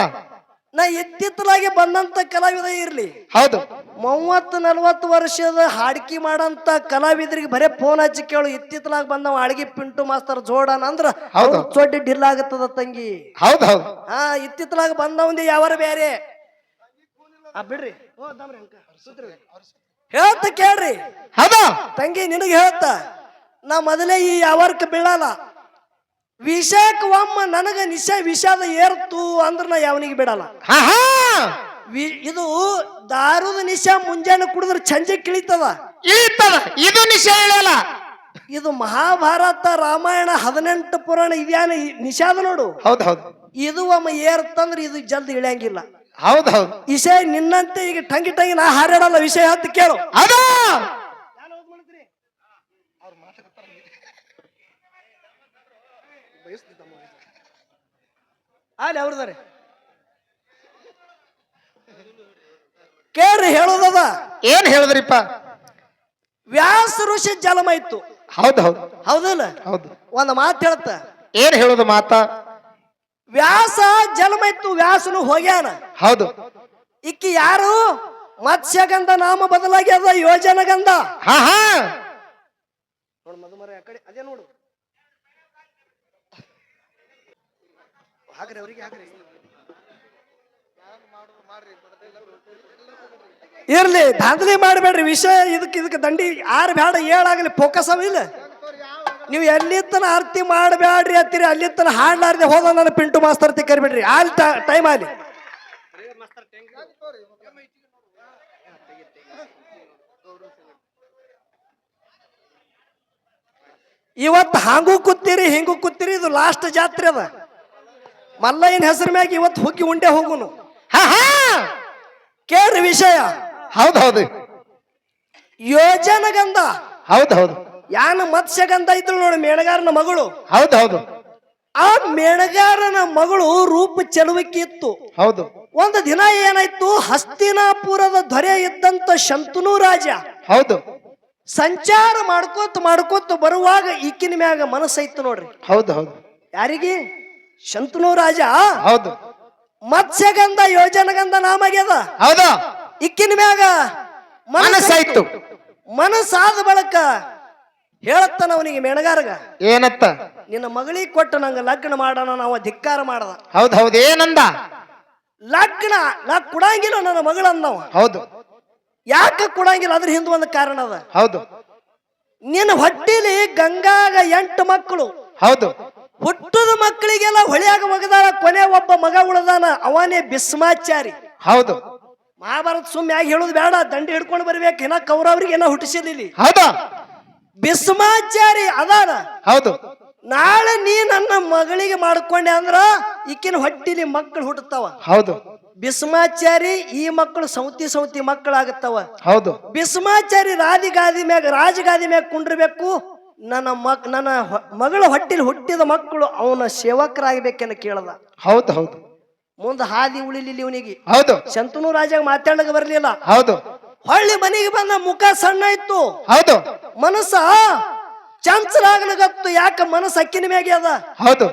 ನಾ ಇತ್ತಿತ್ತಲಾಗಿ ಬಂದಂತ ಕಲಾವಿದ ಇರ್ಲಿ, ಹೌದು, 30-40 ವರ್ಷದ ಹಾಡ್ಕಿ ಮಾಡಂತ ಕಲಾವಿದರಿಗೆ ಬರೇ ಫೋನ್ ಹಚ್ಚಿ ಕೇಳು, ಇತ್ತಿತ್ತಲಾಗ ಬಂದವ ಅಳಗಿ ಪಿಂಟು ಮಾಸ್ತರ್ ಜೋಡನ್ ಅಂದ್ರ ಚೊಡ್ಡಿ ಡಿಲ್ ಆಗತ್ತದ ತಂಗಿ. ಹೌದು ಹೌದು. ಇತ್ತಿತ್ತಲಾಗ ಬಂದವಂದಿ ಯಾವಾರ ಬೇರೆ ಬಿಡ್ರಿ ಹೇಳ್ತ ಕೇಳ್ರಿ. ಹೌದಾ ತಂಗಿ ನಿನಗೆ ಹೇಳ್ತ, ನಾ ಮೊದಲೇ ಈ ಯಾವಾರಕ್ಕೆ ಬೀಳಲ್ಲ. ವಿಷಯಕ್ಕೆ ಒಮ್ಮ ನನಗ ವಿಷಾದ ಏರ್ತು ಅಂದ್ರ ನಾ ಯಾವನಿಗೆ ಬಿಡಲ್ಲ. ಇದು ದಾರುದ ನಿಶಾ ಮುಂಜಾನೆ ಕುಡಿದ್ರೆ ಸಂಜೆ ಕಿಳಿತದ, ಇದು ನಿಶಾ ಹೇಳಲ್ಲ. ಇದು ಮಹಾಭಾರತ ರಾಮಾಯಣ 18 ಪುರಾಣ ಇದ್ಯಾನ ನಿಷಾದ ನೋಡು. ಹೌದು ಹೌದು. ಇದು ಒಮ್ಮ ಏರ್ತಂದ್ರ ಇದು ಜಲ್ದಿ ಇಳಿಯಂಗಿಲ್ಲ. ಹೌದು ಹೌದು. ವಿಷಯ ನಿನ್ನಂತೆ ಈಗ ಟಂಗಿ ನಾ ಹಾರಾಡಲ್ಲ. ವಿಷಯ ಹತ್ತು ಕೇಳು. ಅಲ್ಲಿ ಅವ್ರದಾರೆ ಕೇಳ್ರಿ, ಹೇಳೋದದ. ಏನ್ ಹೇಳಿದ್ರಿಪ್ಪ? ವ್ಯಾಸ ಋಷಿ ಜಲಮ ಇತ್ತು. ಹೌದು ಹೌದು. ಹೌದಲ್ಲ? ಹೌದು. ಒಂದು ಮಾತು ಹೇಳ್ತ, ಏನ್ ಹೇಳುದು ಮಾತ? ವ್ಯಾಸ ಜಲಮ ಇತ್ತು, ವ್ಯಾಸನು ಹೋಗ್ಯಾನ. ಹೌದು. ಇಕ್ಕಿ ಯಾರು? ಮತ್ಸ್ಯಗಂಧ ನಾಮ ಬದಲಾಗಿ ಅದ ಯೋಜನಗಂಧ. ನೋಡು ಮಧುಮರ ಆ ಕಡೆ ಅದೇ ನೋಡು, ಹಾಕ್ರಿ ಅವ್ರಿಗೆ ಹಾಕ್ರಿ. ಇರ್ಲಿ, ದಾಂಧಲಿ ಮಾಡಬೇಡ್ರಿ. ವಿಷಯ ಇದಕ್ಕೆ ದಂಡಿ 6 ಬೇಡ 7 ಆಗಲಿ, ಫೋಕಸ್ ಅವ ಇಲ್ಲ. ನೀವು ಎಲ್ಲಿತ್ತನ ಆರ್ತಿ ಮಾಡಬೇಡ್ರಿ ಅಂತೀರಿ, ಅಲ್ಲಿತ್ತನ ಹಾಡ್ಲಾರ್ದೆ ಹೋದ ನನ್ನ ಪಿಂಟು ಮಾಸ್ತರ್ ಕರಿಬಿಡ್ರಿ. ಅಲ್ಲಿ ಟೈಮ್ ಅಲ್ಲಿ ಇವತ್ತು ಹಾಂಗೂ ಕೂತೀರಿ ಹಿಂಗೂ ಕೂತೀರಿ. ಇದು ಲಾಸ್ಟ್ ಜಾತ್ರೆ ಅದ. ಮಲ್ಲಯ್ಯನ ಹೆಸರು ಮ್ಯಾಗ ಇವತ್ತು ಹುಗ್ಗಿ ಉಂಡೆ ಹೋಗುನು. ಕೇಳ್ರಿ ವಿಷಯ. ಹೌದು ಹೌದು. ಯೋಜನಗಂಧ. ಹೌದು ಹೌದು. ಯಾನ ಮತ್ಸ್ಯಗಂಧ ಇದ್ರು ನೋಡಿ, ಮೇಳಗಾರನ ಮಗಳು. ಹೌದು ಹೌದು. ಆ ಮೇಣಗಾರನ ಮಗಳು ರೂಪ ಚೆಲುವಿಕೆ ಇತ್ತು. ಹೌದು ಒಂದು ದಿನ ಏನಾಯ್ತು, ಹಸ್ತಿನಾಪುರದ ದೊರೆ ಇದ್ದಂತ ಶಂತನು ರಾಜ ಹೌದು ಸಂಚಾರ ಮಾಡ್ಕೋತ ಬರುವಾಗ ಈಕಿನ ಮ್ಯಾಗ ಮನಸ್ಸೈತು ನೋಡ್ರಿ. ಹೌದು ಹೌದು ಯಾರಿಗೆ? ಶಂತನು ರಾಜ ಹೌದು ಮತ್ಸ್ಯಗಂಧ ಯೋಜನಗಂಧ ನಾಮಾಗ್ಯದ. ಹೌದು ಇಕ್ಕಿನ ಮ್ಯಾಗ ಮನಸ್ಸಾಯ್ತು. ಮನಸ್ಸಾದ ಬಳಕ ಹೇಳತ್ತಾನ ಅವನಿಗೆ ಮೇಣಗಾರಗ, ಏನತ್ತ? ನಿನ್ನ ಮಗಳಿಗೆ ಕೊಟ್ಟು ನಂಗ ಲಗ್ನ ಮಾಡೋಣ. ನಾವು ಧಿಕ್ಕಾರ ಮಾಡದ. ಹೌದು ಹೌದು ಏನಂದ? ಲಗ್ನ ನಾ ಕೊಡಂಗಿಲ್ಲ ನನ್ನ ಮಗಳನ್ನವ. ಹೌದು ಯಾಕ ಕೊಡಂಗಿಲ್ಲ? ಅದ್ರ ಹಿಂದೆ ಒಂದು ಕಾರಣ ಅದ. ಹೌದು ನಿನ್ನ ಹೊಟ್ಟಿಲಿ ಗಂಗಾಗ 8 ಮಕ್ಕಳು. ಹೌದು ಹುಟ್ಟದ ಮಕ್ಕಳಿಗೆಲ್ಲ ಹೊಳೆಯಾಗ ಒಗದಾಳ. ಕೊನೆ ಒಬ್ಬ ಮಗ ಉಳದಾನ, ಅವನೇ ಭೀಷ್ಮಾಚಾರಿ. ಹೌದು ಮಹಾಭಾರತ ಸುಮ್ಮ್ಯಾಗಿ ಹೇಳುದು ಬೇಡ, ದಂಡಿ ಹಿಡ್ಕೊಂಡು ಬರ್ಬೇಕು. ಇನ್ನ ಕೌರವರಿಗೆ ಏನೋ ಹುಟ್ಟಿಸಿರ್ಲಿಲ್ಲ. ಹೌದು ಭೀಷ್ಮಾಚಾರಿ ಅದಾನ. ಹೌದು ನಾಳೆ ನೀ ನನ್ನ ಮಗಳಿಗೆ ಮಾಡ್ಕೊಂಡೆ ಅಂದ್ರ ಈಕಿನ ಹೊಟ್ಟಿಲಿ ಮಕ್ಕಳು ಹುಟ್ಟುತ್ತಾವ. ಹೌದು ಭೀಷ್ಮಾಚಾರಿ ಈ ಮಕ್ಕಳು ಸೌತಿ ಮಕ್ಕಳಾಗತ್ತವ. ಹೌದು ಭೀಷ್ಮಾಚಾರಿ ರಾಜಗಾದಿ ಮ್ಯಾಗ ಕುಂಡ್ರಬೇಕು. ನನ್ನ ಮಗಳ ಹೊಟ್ಟಿಲಿ ಹುಟ್ಟಿದ ಮಕ್ಕಳು ಅವನ ಸೇವಕರಾಗಬೇಕೆನ್ನ ಕೇಳದ. ಹೌದು ಹೌದು ಮುಂದೆ ಹಾದಿ ಉಳಿಲಿಲ್ಲ ಇವನಿಗೆ. ಹೌದು ಶಂತನು ರಾಜಾಗ ಮಾತಾಡಕ ಬರ್ಲಿಲ್ಲ. ಹೌದು ಹೊಳ್ಳಿ ಮನೆಗೆ ಬಂದ ಮುಖ ಸಣ್ಣ ಇತ್ತು, ಹೌದು ಮನಸ್ಸ ಚಂಚಲಾಗ್ಲಗತ್ತು. ಯಾಕ ಮನಸ್ಸು ಅಕ್ಕಿನ ಮ್ಯಾಗೆ ಅದ. ಹೌದು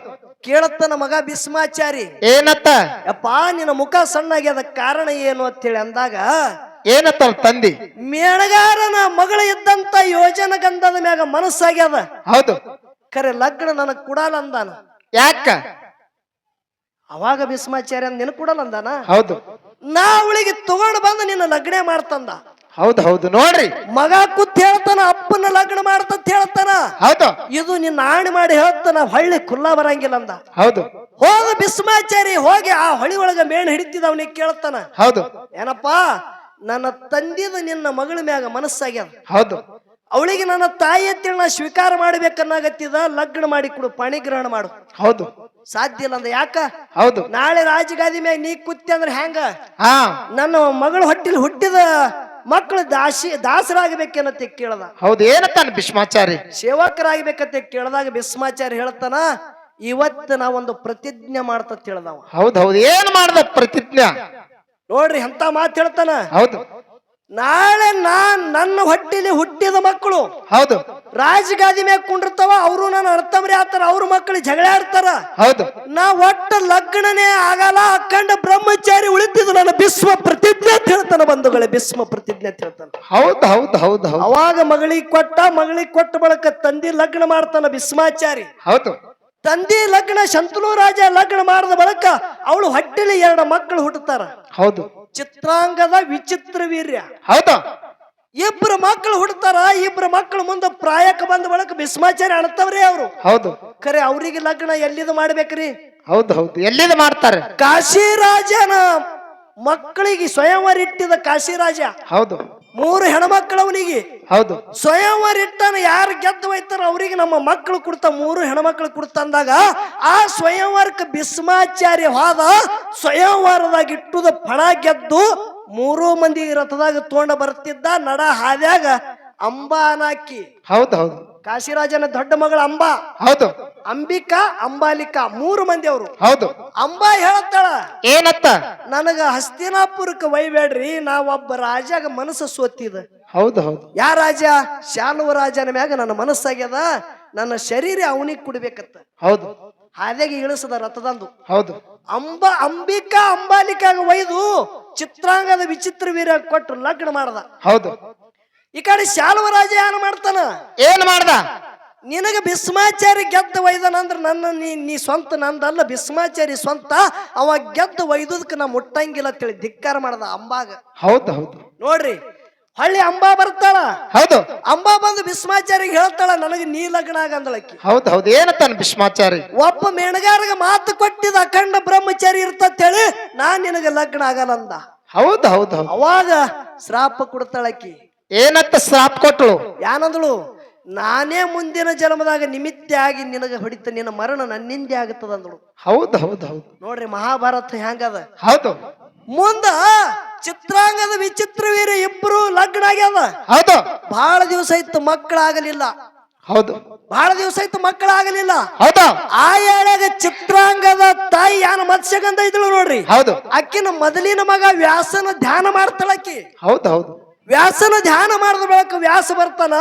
ಕೇಳತ್ತನ ಮಗ ಭೀಷ್ಮಾಚಾರಿ, ಏನತ್ತ? ಯಪ್ಪಾ ನಿನ್ನ ಮುಖ ಸಣ್ಣಾಗ್ಯದ, ಕಾರಣ ಏನು ಅಂತೇಳಿ ಅಂದಾಗ ಏನತ್ತ ತಂದಿ? ಮೇಣಗಾರನ ಮಗಳ ಇದ್ದಂತ ಯೋಜನ ಗಂಧದ ಮ್ಯಾಗ ಮನಸ್ಸಾಗ್ಯದ. ಹೌದು ಖರೆ ಲಗ್ನ ನನಗ್ ಕೊಡಲ್ಲ ಅಂದಾನ. ಯಾಕ? ಅವಾಗ ಭೀಷ್ಮಾಚಾರ್ಯ ನಿನ್ ಕೊಡಲ್ಲ ಅಂದಾನ. ಹೌದು ನಾ ಅವಳಿಗೆ ತಗೊಂಡು ಬಂದು ನಿನ್ನ ಲಗ್ನ ಮಾಡ್ತಂದ. ಹೌದು ಹೌದು ನೋಡ್ರಿ, ಮಗ ಕೂತ್ ಹೇಳ್ತಾನ, ಅಪ್ಪನ ಲಗ್ನ ಮಾಡ್ತಂತ ಹೇಳ್ತಾನ. ಹೌದು ಇದು ನಿನ್ನ ಆಣಿ ಮಾಡಿ ಹೇಳ್ತಾನ, ಹೊಳ್ಳಿ ಖುಲ್ಲಾ ಬರಂಗಿಲ್ಲ ಅಂದ. ಹೌದು ಹೋಗ ಭೀಷ್ಮಾಚಾರಿ ಹೋಗಿ ಆ ಹೊಳಿ ಒಳಗ ಮೇಣ ಹಿಡಿತಿದ ಅವನಿಗೆ ಕೇಳ್ತಾನ, ಹೌದು ಏನಪ್ಪಾ ನನ್ನ ತಂದಿದ ನಿನ್ನ ಮಗಳ ಮ್ಯಾಗ ಮನಸ್ಸಾಗ್ಯದ. ಹೌದು ಅವಳಿಗೆ ನನ್ನ ತಾಯಿ ಅಂತೇಳಿ ನಾ ಸ್ವೀಕಾರ ಮಾಡ್ಬೇಕನ್ನಾಗತ್ತಿದ, ಲಗ್ನ ಮಾಡಿ ಕೊಡು, ಪಾಣಿಗ್ರಹಣ ಮಾಡು. ಹೌದು ಸಾಧ್ಯ ಇಲ್ಲ ಅಂದ. ಯಾಕ? ಹೌದು ನಾಳೆ ರಾಜಗಾದಿ ಮ್ಯಾಗ ನೀ ಕುತ್ತಿ ಅಂದ್ರೆ ಹೆಂಗ? ಹಾ ನನ್ನ ಮಗಳ ಹೊಟ್ಟಿಲಿ ಹುಟ್ಟಿದ ಮಕ್ಕಳು ದಾಸರಾಗಬೇಕೇನತ್ತೆ ಕೇಳದ. ಹೌದು ಏನತ್ತಾನ ಭೀಷ್ಮಾಚಾರಿ? ಸೇವಕರಾಗಬೇಕಂತ ಕೇಳದಾಗ ಭೀಷ್ಮಾಚಾರಿ ಹೇಳ್ತಾನ, ಇವತ್ತು ನಾವೊಂದು ಪ್ರತಿಜ್ಞೆ ಮಾಡ್ತತ್ ಹೇಳ್ದವ. ಹೌದು ಹೌದು ಏನ್ ಮಾಡ್ದ ಪ್ರತಿಜ್ಞಾ? ನೋಡ್ರಿ ಎಂತ ಮಾತು ಹೇಳ್ತಾನ. ಹೌದು ನಾಳೆ ನನ್ನ ಹೊಟ್ಟಿಲಿ ಹುಟ್ಟಿದ ಮಕ್ಕಳು ಹೌದು ರಾಜಗಾದಿ ಮ್ಯಾಗ ಕುಂಡಿರ್ತಾವ. ಅವರು ನನ್ನ ಅರ್ಥಮ್ರಿ ಆತಾರ, ಅವ್ರ ಮಕ್ಕಳು ಜಗಳ ಆಡ್ತಾರ. ಹೌದು ನಾ ಒಟ್ಟ ಲಗ್ನನೇ ಆಗಲ್ಲ, ಅಖಂಡ ಬ್ರಹ್ಮಚಾರಿ ಉಳಿತಿದ್ದು ನನ್ನ ಭೀಷ್ಮ ಪ್ರತಿಜ್ಞೆ ಅಂತ ಹೇಳ್ತಾನ. ಬಂಧುಗಳೇ, ಭೀಷ್ಮ ಪ್ರತಿಜ್ಞೆ ಅಂತ ಹೇಳ್ತಾನ. ಹೌದು ಹೌದು ಹೌದು ಹೌದು ಅವಾಗ ಮಗಳಿಗೆ ಕೊಟ್ಟ ಬಳಕ ತಂದಿ ಲಗ್ನ ಮಾಡ್ತಾನ ಭೀಷ್ಮಾಚಾರಿ. ಹೌದು ತಂದಿ ಲಗ್ನ ಶಂತನು ರಾಜ ಲಗ್ನ ಮಾಡಿದ ಬಳಕ ಅವಳು ಹೊಟ್ಟಿಲಿ 2 ಮಕ್ಕಳು ಹುಟ್ಟುತ್ತಾರ. ಹೌದು ಚಿತ್ರಾಂಗದ ವಿಚಿತ್ರ ವೀರ್ಯ. ಹೌದು 2 ಮಕ್ಕಳು ಹುಡ್ತಾರ. 2 ಮಕ್ಕಳು ಮುಂದೆ ಪ್ರಾಯಕ್ಕೆ ಬಂದ ಬಳಕ ಭೀಷ್ಮಾಚಾರ್ಯ ಅಣತವ್ರಿ ಅವರು. ಹೌದು ಖರೆ ಅವ್ರಿಗೆ ಲಗ್ನ ಎಲ್ಲಿದು ಮಾಡ್ಬೇಕ್ರಿ? ಹೌದು ಹೌದು ಎಲ್ಲಿದ ಮಾಡ್ತಾರೆ? ಕಾಶಿರಾಜನ ಮಕ್ಕಳಿಗೆ ಸ್ವಯಂವರ ಇಟ್ಟಿದ ಕಾಶಿರಾಜ. ಹೌದು 3 ಹೆಣ್ಮಕ್ಳು ಅವನಿಗೆ. ಹೌದು ಸ್ವಯಂವರ ಇಟ್ಟಾನ. ಯಾರು ಗೆದ್ದು ಹೋಯ್ತಾರ ಅವ್ರಿಗೆ ನಮ್ಮ ಮಕ್ಕಳು ಕೊಡ್ತಾ, 3 ಹೆಣ್ಮಕ್ಳು ಕೊಡ್ತಂದಾಗ ಆ ಸ್ವಯಂವರಕ್ಕೆ ಭೀಷ್ಮಾಚಾರ್ಯ ಹೋದ. ಸ್ವಯಂವರದಾಗ ಇಟ್ಟುದ ಫಣ ಗೆದ್ದು 3 ಮಂದಿ ರಥದಾಗ ತಗೊಂಡ ಬರ್ತಿದ್ದ. ನಡ ಹಾದ್ಯಾಗ ಅಂಬಾ ಅನಾಕಿ. ಹೌದು ಹೌದು ಕಾಶಿರಾಜನ ದೊಡ್ಡ ಮಗಳು ಅಂಬಾ. ಹೌದು ಅಂಬಿಕಾ, ಅಂಬಾಲಿಕಾ 3 ಮಂದಿ ಅವರು. ಹೌದು ಅಂಬಾ ಹೇಳ್ತಾಳ, ಏನತ್ತ? ನನಗ ಹಸ್ತಿನಾಪುರಕ್ಕೆ ಒಯ್ಬೇಡ್ರಿ, ನಾ ಒಬ್ಬ ರಾಜಾಗ ಮನಸ್ಸು ಸೋತಿದ. ಹೌದು ಹೌದು ಯಾ ರಾಜ? ಶಾಲುವ ರಾಜನ ಮ್ಯಾಗ ನನ್ನ ಮನಸ್ಸಾಗ್ಯದ, ನನ್ನ ಶರೀರ ಅವನಿಗೆ ಕುಡ್ಬೇಕತ್ತ. ಹೌದು ಹಾದ್ಯಾಗ ಇಳಿಸದ ರಥದಂದು. ಹೌದು ಅಂಬಿಕಾ ಅಂಬಾಲಿಕಾಗ ಒಯ್ದು ಚಿತ್ರಾಂಗದ ವಿಚಿತ್ರ ವೀರ ಕೊಟ್ಟು ಲಗ್ನ ಮಾಡ್ದ. ಹೌದು ಈ ಕಡೆ ಶಾಲುವ ರಾಜ ಏನ್ ಮಾಡ್ತಾನ? ಏನ್ ಮಾಡ್ದ? ನಿನಗ ಭೀಷ್ಮಾಚಾರಿ ಗೆದ್ದ ಒಯ್ದನಂದ್ರ ನನ್ನ ನೀ ಸ್ವಂತ ನಂದಲ್ಲ, ಭೀಷ್ಮಾಚಾರಿ ಸ್ವಂತ. ಅವ ಗೆದ್ದ ಒಯ್ದದಕ್ಕೆ ನಾ ಮುಟ್ಟಂಗಿಲ್ಲ ಅಂತೇಳಿ ಧಿಕ್ಕಾರ ಮಾಡ್ದ ಅಂಬಾಗ. ಹೌದು ಹೌದು ನೋಡ್ರಿ, ಹಳ್ಳಿ ಅಂಬಾ ಬರ್ತಾಳ. ಹೌದು ಅಂಬಾ ಬಂದು ಭೀಷ್ಮಾಚಾರಿಗೆ ಹೇಳ್ತಾಳ, ನನಗೆ ನೀ ಲಗ್ನ ಆಗಂದಳಕ್ಕಿ. ಹೌದು ಹೌದು ಏನತ್ತಾನ ಭೀಷ್ಮಾಚಾರಿ? ಒಬ್ಬ ಮೇಣಗಾರಗ ಮಾತು ಕೊಟ್ಟಿದ ಅಖಂಡ ಬ್ರಹ್ಮಚಾರಿ ಇರ್ತತ್ ಹೇಳಿ ನಾನ್ ನಿನಗ ಲಗ್ನ ಆಗಲ್ಲ ಅಂದ. ಹೌದು ಹೌದು ಹೌದು ಅವಾಗ ಶ್ರಾಪ ಕೊಡ್ತಾಳಕ್ಕಿ. ಏನತ್ತ ಶ್ರಾಪ್ ಕೊಟ್ಳು? ಯಾನಂದಳು, ನಾನೇ ಮುಂದಿನ ಜನ್ಮದಾಗ ನಿಮಿತ್ತ ಆಗಿ ನಿನಗ ಹೊಡಿತ, ನಿನ್ನ ಮರಣ ನನ್ನಿಂದೆ ಆಗುತ್ತದ ಅಂದಳು. ಹೌದು ಹೌದು ಹೌದು ನೋಡ್ರಿ ಮಹಾಭಾರತ ಹೆಂಗದ. ಹೌದು ಮುಂದ ಚಿತ್ರಾಂಗದ ವಿಚಿತ್ರ ವೀರ 2 ಲಗ್ನ ಆಗ್ಯಾದ. ಹೌದು ಬಹಳ ದಿವಸ ಇತ್ತು, ಮಕ್ಕಳಾಗಲಿಲ್ಲ. ಹೌದು ಬಹಳ ದಿವಸ ಆಯ್ತು ಮಕ್ಕಳಾಗಲಿಲ್ಲ. ಹೌದಾ ಆ ಏಳಾಗ ಚಿತ್ರಾಂಗದ ತಾಯಿ ಯಾನ ಮತ್ಸ್ಯಗಂಧ ಇದ್ಳು ನೋಡ್ರಿ. ಹೌದು ಅಕ್ಕಿನ ಮೊದಲಿನ ಮಗ ವ್ಯಾಸನ ಧ್ಯಾನ ಮಾಡ್ತಾಳಕ್ಕಿ. ಹೌದು ಹೌದು ವ್ಯಾಸನ ಧ್ಯಾನ ಮಾಡಿದ ಬಳಿಕ ವ್ಯಾಸ ಬರ್ತಾನ.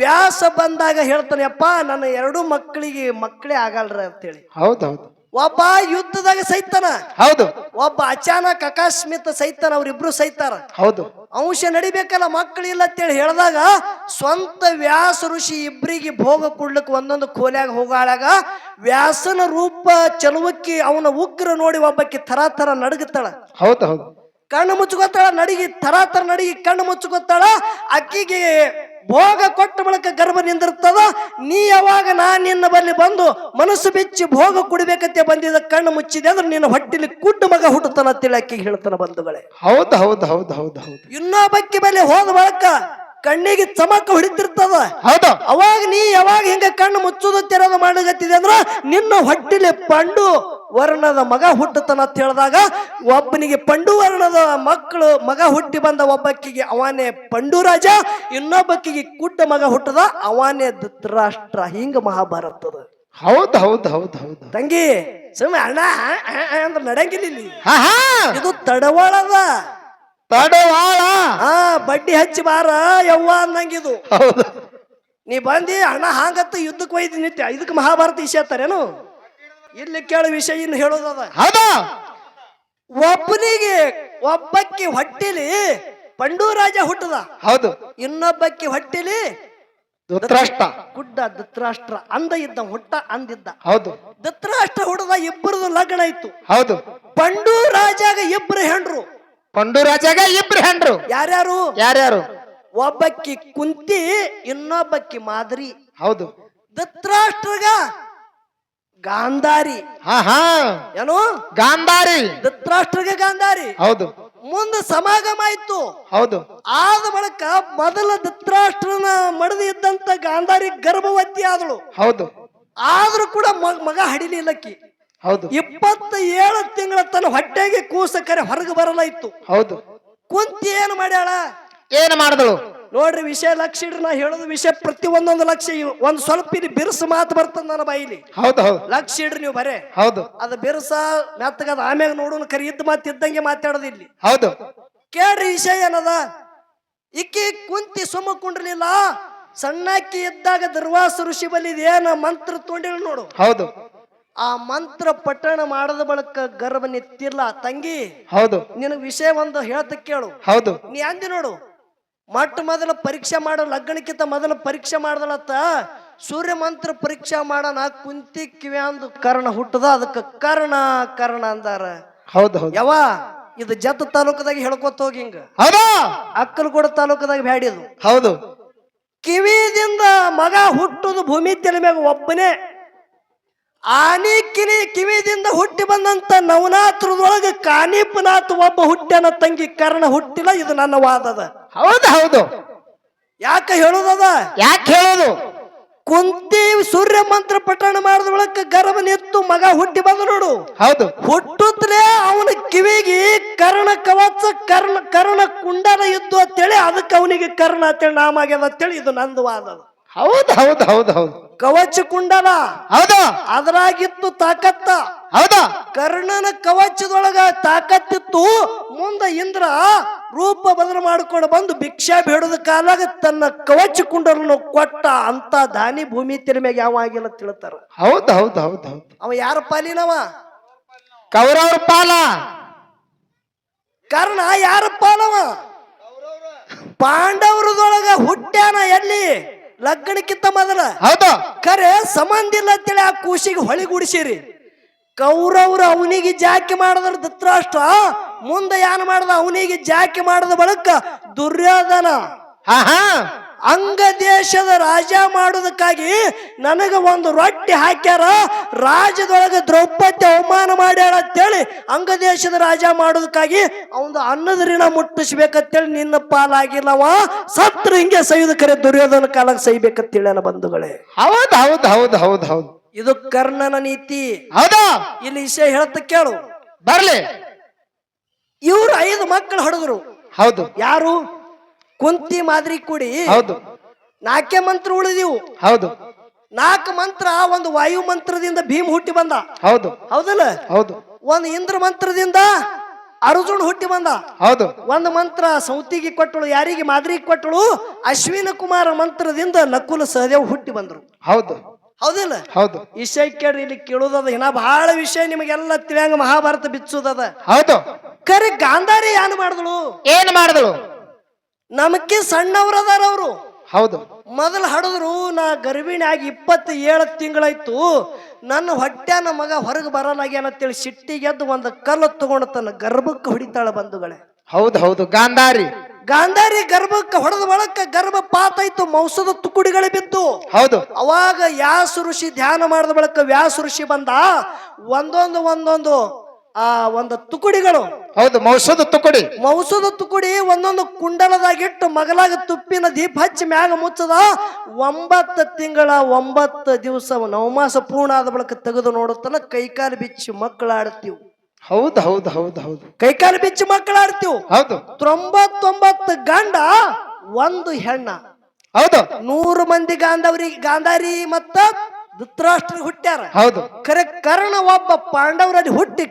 ವ್ಯಾಸ ಬಂದಾಗ ಹೇಳ್ತಾನೆ, ಅಪ್ಪ ನನ್ನ 2 ಮಕ್ಕಳಿಗೆ ಮಕ್ಕಳೇ ಆಗಲ್ರ ಅಂತೇಳಿ. ಹೌದು ಹೌದು ಒಬ್ಬ ಯುದ್ಧದಾಗ ಸೈತಾನ, ಹೌದು ಒಬ್ಬ ಅಚಾನಕ್ ಅಕಸ್ಮಿತ್ ಸೈತಾನ. ಅವ್ರಿಬ್ರು ಸೈತಾರ. ಹೌದು ಅಂಶ ನಡಿಬೇಕಲ್ಲ, ಮಕ್ಕಳಿಲ್ಲ ಅಂತೇಳಿ ಹೇಳಿದಾಗ ಸ್ವಂತ ವ್ಯಾಸ ಋಷಿ ಇಬ್ಬರಿಗೆ ಭೋಗ ಕೊಡ್ಲಿಕ್ಕೆ ಒಂದೊಂದು ಕೋಲ್ಯಾಗ ಹೋಗಾಳಾಗ ವ್ಯಾಸನ ರೂಪ ಚಲುವಕ್ಕಿ ಅವನ ಉಗ್ರ ನೋಡಿ ಒಬ್ಬಕ್ಕೆ ಥರ ನಡಗುತ್ತಾಳ. ಹೌದು ಹೌದು ಕಣ್ಣು ಮುಚ್ಕೋತಾಳ, ನಡಿಗಿ ಥರ ನಡಿಗಿ ಕಣ್ಣು ಮುಚ್ಕೋತಾಳ. ಅಕ್ಕಿಗೆ ಭೋಗ ಕೊಟ್ಟ ಬಳಿಕ ಗರ್ಭ ನಿಂದಿರ್ತದ. ನೀ ಯಾವಾಗ ನಿನ್ನ ಬಲ್ಲಿ ಬಂದು ಮನಸ್ಸು ಬಿಚ್ಚಿ ಭೋಗ ಕುಡಿಬೇಕಂತೆ ಬಂದಿದ್ದ ಕಣ್ಣು ಮುಚ್ಚಿದೆ ಅಂದ್ರೆ ನಿನ್ನ ಹೊಟ್ಟಿಲಿ ಕುಡ್ಡ ಮಗ ಹುಟ್ಟುತ್ತಾನ ಅಂತೇಳಿ ಅಕ್ಕಿಗೆ ಹೇಳ್ತಾನ ಬಂಧುಗಳೇ. ಹೌದು ಹೌದು ಹೌದು ಹೌದು ಹೌದು ಇನ್ನೊಬ್ಬಕ್ಕಿ ಬಲ್ಲಿ ಹೋದ ಬಳಿಕ ಕಣ್ಣಿಗೆ ಚಮಕ ಹೊಡಿತಿರ್ತದ. ಹೌದು ಅವಾಗ ನೀ ಯಾವಾಗ ಹಿಂಗ ಕಣ್ಣು ಮುಚ್ಚುದು ತೆರೆದು ಮಾಡಗತ್ತಿದೆ ಅಂದ್ರ ನಿನ್ನ ಹೊಟ್ಟಿಲಿ ಪಂಡು ವರ್ಣದ ಮಗ ಹುಟ್ಟುತ್ತಾನ ಅಂತ ಹೇಳಿದಾಗ ಒಬ್ಬನಿಗೆ ಪಂಡು ವರ್ಣದ ಮಗ ಹುಟ್ಟಿ ಬಂದ. ಒಬ್ಬಕ್ಕಿಗೆ ಅವನೇ ಪಂಡು ರಾಜ, ಇನ್ನೊಬ್ಬಕ್ಕಿಗೆ ಕುಡ್ಡ ಮಗ ಹುಟ್ಟದ ಅವನೇ ಧೃತರಾಷ್ಟ್ರ. ಹಿಂಗ ಮಹಾಭಾರತದ. ಹೌದು ಹೌದು ಹೌದು ಹೌದು ತಂಗಿ ಸುಮ್ಮನೆ ಅಣ್ಣ ಅಂದ್ರೆ ನಡಂಗಿಲ್ಲ ಇಲ್ಲಿ. ಹಾ ಹಾ ಇದು ತಡವಾಳದ. ತಡವಾಳ ಬಡ್ಡಿ ಹಚ್ಚಿ ಬಾರ ಯವ್ವ ಅನ್ನಂಗಿದು. ಹೌದು ನೀ ಬಂದಿ ಅಣ್ಣ ಹಾಂಗತ್ತ ಯುದ್ಧಕ್ಕೆ ಒಯ್ದು ನಿತ್ಯ. ಇದಕ್ಕೆ ಮಹಾಭಾರತ ವಿಷಯತ್ತಾರೇನು? ಇಲ್ಲಿ ಕೇಳ ವಿಷಯ ಇನ್ನು ಹೇಳೋದದ. ಹೌದಾ ಒಬ್ಬಕ್ಕಿ ಹೊಟ್ಟಿಲಿ ಪಂಡು ರಾಜ ಹುಟ್ಟದ. ಹೌದು ಇನ್ನೊಬ್ಬಕ್ಕಿ ಹೊಟ್ಟಿಲಿ ಧೃತರಾಷ್ಟ್ರ ಗುಡ್ಡ ಧೃತರಾಷ್ಟ್ರ ಅಂದ ಇದ್ದ, ಹುಟ್ಟ ಅಂದಿದ್ದ. ಹೌದು ಧೃತರಾಷ್ಟ್ರ ಹುಟ್ಟದ. ಇಬ್ಬರದು ಲಗ್ನ ಇತ್ತು. ಹೌದು ಪಂಡು ರಾಜಾಗ ಇಬ್ರು ಹೆಂಡ್ರು. ಪಂಡು ರಾಜಾಗ ಇಬ್ರು ಹೆಂಡ್ರು. ಯಾರ್ಯಾರು? ಯಾರ್ಯಾರು? ಒಬ್ಬಕ್ಕಿ ಕುಂತಿ, ಇನ್ನೊಬ್ಬಕ್ಕಿ ಮಾದರಿ. ಹೌದು ಧೃತರಾಷ್ಟ್ರಗ ಗಾಂಧಾರಿ. ಹಾ ಹಾ ಏನು? ಗಾಂಧಾರಿ. ಧೃತರಾಷ್ಟ್ರಗ ಗಾಂಧಾರಿ. ಹೌದು ಮುಂದೆ ಸಮಾಗಮ ಆಯ್ತು. ಹೌದು ಆದ ಬಳಿಕ ಮೊದಲ ಧೃತರಾಷ್ಟ್ರನ ಮಡದಿ ಇದ್ದಂತ ಗಾಂಧಾರಿ ಗರ್ಭವತಿ ಆದಳು. ಹೌದು ಆದ್ರೂ ಕೂಡ ಮಗ ಹಡಿಲಿಲ್ಲಕ್ಕಿ. ಹೌದು 27 ತಿಂಗಳ ತನ್ನ ಹೊಟ್ಟೆಗೆ ಕೂಸ ಕರೆ ಹೊರಗೆ ಬರಲ್ಲ ಇತ್ತು. ಹೌದು ಕುಂತಿ ಏನು ಮಾಡ್ಯಾಳ? ಏನು ಮಾಡಿದಳು ನೋಡ್ರಿ, ವಿಷಯ ಲಕ್ಷ ಇಡ್ರಿ. ನಾ ಹೇಳೋದು ವಿಷಯ ಪ್ರತಿ ಒಂದೊಂದು ಲಕ್ಷ. ಒಂದ್ ಸ್ವಲ್ಪ ಇಲ್ಲಿ ಬಿರುಸು ಮಾತು ಬರ್ತದ ನನ್ನ ಬಾಯಿಲಿ. ಹೌದು ಹೌದು ಲಕ್ಷ ಇಡ್ರಿ ನೀವು ಬರೇ. ಹೌದು ಅದು ಬಿರುಸ ಮೆತ್ತಗದ ಆಮ್ಯಾಗ ನೋಡೋಣ. ಕರಿ ಇದ್ದ ಮಾತು ಇದ್ದಂಗೆ ಮಾತಾಡೋದು ಇಲ್ಲಿ. ಹೌದು ಕೇಳ್ರಿ ವಿಷಯ ಏನದ. ಇಕ್ಕಿ ಕುಂತಿ ಸುಮ್ಮ ಕುಂಡ್ರಲಿಲ್ಲ. ಸಣ್ಣಕ್ಕಿ ಇದ್ದಾಗ ದುರ್ವಾಸ ಋಷಿ ಬಲ್ಲಿ ಏನ ಮಂತ್ರ ತೊಂಡಿಲ್ ನೋಡು. ಹೌದು ಆ ಮಂತ್ರ ಪಠಣ ಮಾಡದ ಬಳಿಕ ಗರ್ಭ ನಿತ್ತಿಲ್ಲ. ತಂಗಿ ಹೌದು ನಿನಗ್ ವಿಷಯ ಒಂದು ಹೇಳ್ತ ಕೇಳು. ಹೌದು ನೀ ಅಂದಿ ನೋಡು, ಮೊದಲ ಪರೀಕ್ಷೆ ಮಾಡೋ ಲಗ್ನಕ್ಕಿಂತ ಮೊದಲ ಪರೀಕ್ಷೆ ಮಾಡ್ದಲತ್ತ. ಸೂರ್ಯ ಮಂತ್ರ ಪರೀಕ್ಷೆ ಮಾಡೋಣ. ಕುಂತಿ ಕಿವ್ಯಾಂದು ಕರ್ಣ ಹುಟ್ಟದ. ಅದಕ್ಕೆ ಕರ್ಣ ಅಂದಾರ. ಹೌದು ಹೌದು ಯಾವ ಇದು ಜತ್ ತಾಲೂಕದಾಗ ಹೇಳ್ಕೊತ ಹೋಗಿ ಹಿಂಗ. ಹೌದಾ ಅಕ್ಕಲಕೋಡ ತಾಲೂಕದಾಗ ಬ್ಯಾಡಿದು. ಹೌದು ಕಿವಿದಿಂದ ಮಗ ಹುಟ್ಟುದು ಭೂಮಿ ತೆಲ ಮ್ಯಾಗ ಒಬ್ಬನೇ. ಆನಿ ಕಿವಿದಿಂದ ಹುಟ್ಟಿ ಬಂದಂತ ನವನಾತ್ರದೊಳಗೆ ಕಾನಿಪನಾಥ್ ಒಬ್ಬ ಹುಟ್ಟ್ಯಾನ. ತಂಗಿ ಕರ್ಣ ಹುಟ್ಟಿಲ್ಲ. ಇದು ನನ್ನ ವಾದದ. ಹೌದು ಹೌದು ಯಾಕೆ ಹೇಳುದದ? ಯಾಕೆ ಹೇಳೋದು? ಕುಂತಿ ಸೂರ್ಯ ಮಂತ್ರ ಪಠಣ ಮಾಡಿದ ಬಳಿಕ ಗರ್ಭ ನಿತ್ತು ಮಗ ಹುಟ್ಟಿ ಬಂದ ನೋಡು. ಹೌದು ಹುಟ್ಟುತ್ತಲೇ ಅವನ ಕಿವಿಗೆ ಕರ್ಣ ಕವಚ ಕರ್ಣ ಕುಂಡಲ ಇದ್ದು ಅಂತೇಳಿ ಅದಕ್ಕೆ ಅವನಿಗೆ ಕರ್ಣ ಅಂತೇಳಿ ನಾಮ ಆಗ್ಯದ ಅಂತೇಳಿ ಇದು ನಂದು ವಾದ. ಹೌದು ಹೌದು ಹೌದು ಹೌದು ಕವಚ ಕುಂಡಲ ಹೌದು ಅದ್ರಾಗಿತ್ತು ತಾಕತ್ತ. ಹೌದಾ ಕರ್ಣನ ಕವಚದೊಳಗ ತಾಕತ್ತಿತ್ತು. ಮುಂದ ಇಂದ್ರ ರೂಪ ಬದಲು ಮಾಡಿಕೊಂಡು ಬಂದು ಭಿಕ್ಷಾ ಬೇಡದ ಕಾಲಾಗ ತನ್ನ ಕವಚ ಕುಂಡಲನ್ನು ಕೊಟ್ಟ ಅಂತ ದಾನಿ ಭೂಮಿ ತಿರುಮೆಗೆ ಯಾವ ಆಗಿಲ್ಲ ತಿಳ್ತಾರ. ಹೌದು ಹೌದು ಹೌದು ಹೌದು ಅವ ಯಾರ ಪಾಲಿನವ? ಕೌರವ್ರ ಪಾಲ. ಕರ್ಣ ಯಾರ ಪಾಲವ? ಪಾಂಡವರದೊಳಗ ಹುಟ್ಟ್ಯಾನ. ಎಲ್ಲಿ? ಲಗ್ನಕ್ಕಿಂತ ಮೊದಲ. ಹೌದು ಖರೆ ಸಂಬಂಧ ಇಲ್ಲ ಅಂತೇಳಿ ಆ ಕೂಸಿಗೆ ಹೊಳಿಗೂಡಿಸಿರಿ. ಕೌರವ್ರು ಅವನಿಗೆ ಜಾಕಿ ಮಾಡಿದ್ರ ಧೃತರಾಷ್ಟ್ರ. ಮುಂದೆ ಏನ್ ಮಾಡ್ದ? ಅವನಿಗೆ ಜಾಕಿ ಮಾಡಿದ ಬಳಿಕ ದುರ್ಯೋಧನ ಅಂಗ ದೇಶದ ರಾಜ ಮಾಡೋದಕ್ಕಾಗಿ ನನಗ ಒಂದು ರೊಟ್ಟಿ ಹಾಕ್ಯಾರ. ರಾಜ್ಯದೊಳಗೆ ದ್ರೌಪದಿ ಅವಮಾನ ಮಾಡ್ಯಾಳ ಅಂತೇಳಿ ಅಂಗ ದೇಶದ ರಾಜ ಮಾಡೋದಕ್ಕಾಗಿ ಅವನು ಅನ್ನದ ಋಣ ಮುಟ್ಟಿಸ್ಬೇಕಂತೇಳಿ ನಿನ್ನ ಪಾಲಾಗಿಲ್ಲವ. ಸತ್ರ ಹಿಂಗೆ ಸೈದು ಕರೆ ದುರ್ಯೋಧನ ಕಾಲಕ್ಕೆ ಸೈಬೇಕಂತೇಳಿ ನನ್ನ ಬಂಧುಗಳೇ. ಹೌದು ಹೌದು ಹೌದು ಹೌದು ಹೌದು ಇದು ಕರ್ಣನ ನೀತಿ. ಹೌದಾ? ಇಲ್ಲಿ ವಿಷಯ ಹೇಳ್ತ ಕೇಳು. ಬರ್ಲಿ. ಇವ್ರು 5 ಮಕ್ಕಳು ಹೊಡೆದ್ರು. ಹೌದು ಯಾರು? ಕುಂತಿ ಮಾದರಿ ಕೂಡಿ ಹೌದು ನಾಲ್ಕೇ ಮಂತ್ರ ಉಳಿದಿವು. ಹೌದು 4 ಮಂತ್ರ. ಒಂದು ವಾಯು ಮಂತ್ರದಿಂದ ಭೀಮ್ ಹುಟ್ಟಿ ಬಂದ, ಹೌದು ಹೌದಲ್ಲ? ಹೌದು ಒಂದು ಇಂದ್ರ ಮಂತ್ರದಿಂದ ಅರ್ಜುನ್ ಹುಟ್ಟಿ ಬಂದ. ಹೌದು ಒಂದು ಮಂತ್ರ ಸೌತಿಗೆ ಕೊಟ್ಟಳು, ಯಾರಿಗೆ? ಮಾದ್ರಿಗೆ ಕೊಟ್ಟಳು. ಅಶ್ವಿನ ಕುಮಾರ ಮಂತ್ರದಿಂದ ನಕುಲ ಸಹದೇವ್ ಹುಟ್ಟಿ ಬಂದ್ರು. ಹೌದು ಹೌದಿಲ್ಲ? ಹೌದು ವಿಷಯ ಕೇಳ್ರಿ, ಇಲ್ಲಿ ಕೇಳುದದ. ಇನ್ನ ಬಹಳ ವಿಷಯ ನಿಮಗೆಲ್ಲ ತಿಳಿಯಂಗ ಮಹಾಭಾರತ ಬಿಚ್ಚುದದ. ಹೌದು ಕರೆ ಗಾಂಧಾರಿ ಏನ್ ಮಾಡಿದಳು? ಏನ್ ಮಾಡಿದಳು? ನಮಕ್ಕೆ ಸಣ್ಣವ್ರದಾರ ಅವರು. ಹೌದು ಮೊದಲು ಹಡದ್ರು. ನಾ ಗರ್ಭಿಣಿ ಆಗಿ 27 ತಿಂಗಳಾಯ್ತು, ನನ್ನ ಹೊಟ್ಯಾನ ಮಗ ಹೊರಗೆ ಬರಲಾಗ್ಯಾನಂತೇಳಿ ಸಿಟ್ಟಿಗೆದ್ದು ಒಂದು ಕಲ್ಲು ತಗೊಂಡು ತನ್ನ ಗರ್ಭಕ್ಕೆ ಹೊಡಿತಾಳ ಬಂಧುಗಳೇ. ಹೌದು ಹೌದು ಗಾಂಧಾರಿ ಗರ್ಭಕ್ಕೆ ಹೊಡೆದ ಬಳಕ ಗರ್ಭ ಪಾತಾಯ್ತು, ಮೌಸದ ತುಕುಡಿಗಳು ಬಿದ್ದು. ಹೌದು ಅವಾಗ ವ್ಯಾಸ ಋಷಿ ಧ್ಯಾನ ಮಾಡಿದ ಬಳಕ ವ್ಯಾಸ ಋಷಿ ಬಂದ. ಒಂದೊಂದು ಒಂದು ತುಕುಡಿಗಳು, ಹೌದು ಮೌಸದ ತುಕುಡಿ ಒಂದೊಂದು ಕುಂಡಲದಾಗಿಟ್ಟು ಮಗಲಾಗ ತುಪ್ಪಿನ ದೀಪ ಹಚ್ಚಿ ಮ್ಯಾಗ ಮುಚ್ಚದ. 9 ತಿಂಗಳ 9 ದಿವಸ ನವಮಾಸ ಪೂರ್ಣ ಆದ ಬಳಕ ತೆಗೆದು ನೋಡುತ್ತಾನ. ಕೈಕಾಲು ಬಿಚ್ಚಿ ಮಕ್ಕಳಾಡ್ತೀವಿ. ಹೌದು ಹೌದು ಹೌದು ಹೌದು ಕೈಕಾಲು ಬಿಚ್ಚಿ ಮಕ್ಕಳಾಡ್ತೀವಿ. ಹೌದು 99 ಗಂಡ 1 ಹೆಣ್ಣ. ಹೌದು 100 ಮಂದಿ ಗಾಂಧಾರಿ ಮತ್ತ ಧೃತರಾಷ್ಟ್ರ ಹುಟ್ಟ್ಯಾರ. ಹೌದು ಕರೆ ಕರ್ಣ ಒಬ್ಬ ಪಾಂಡವರಲ್ಲಿ ಹುಟ್ಟಿ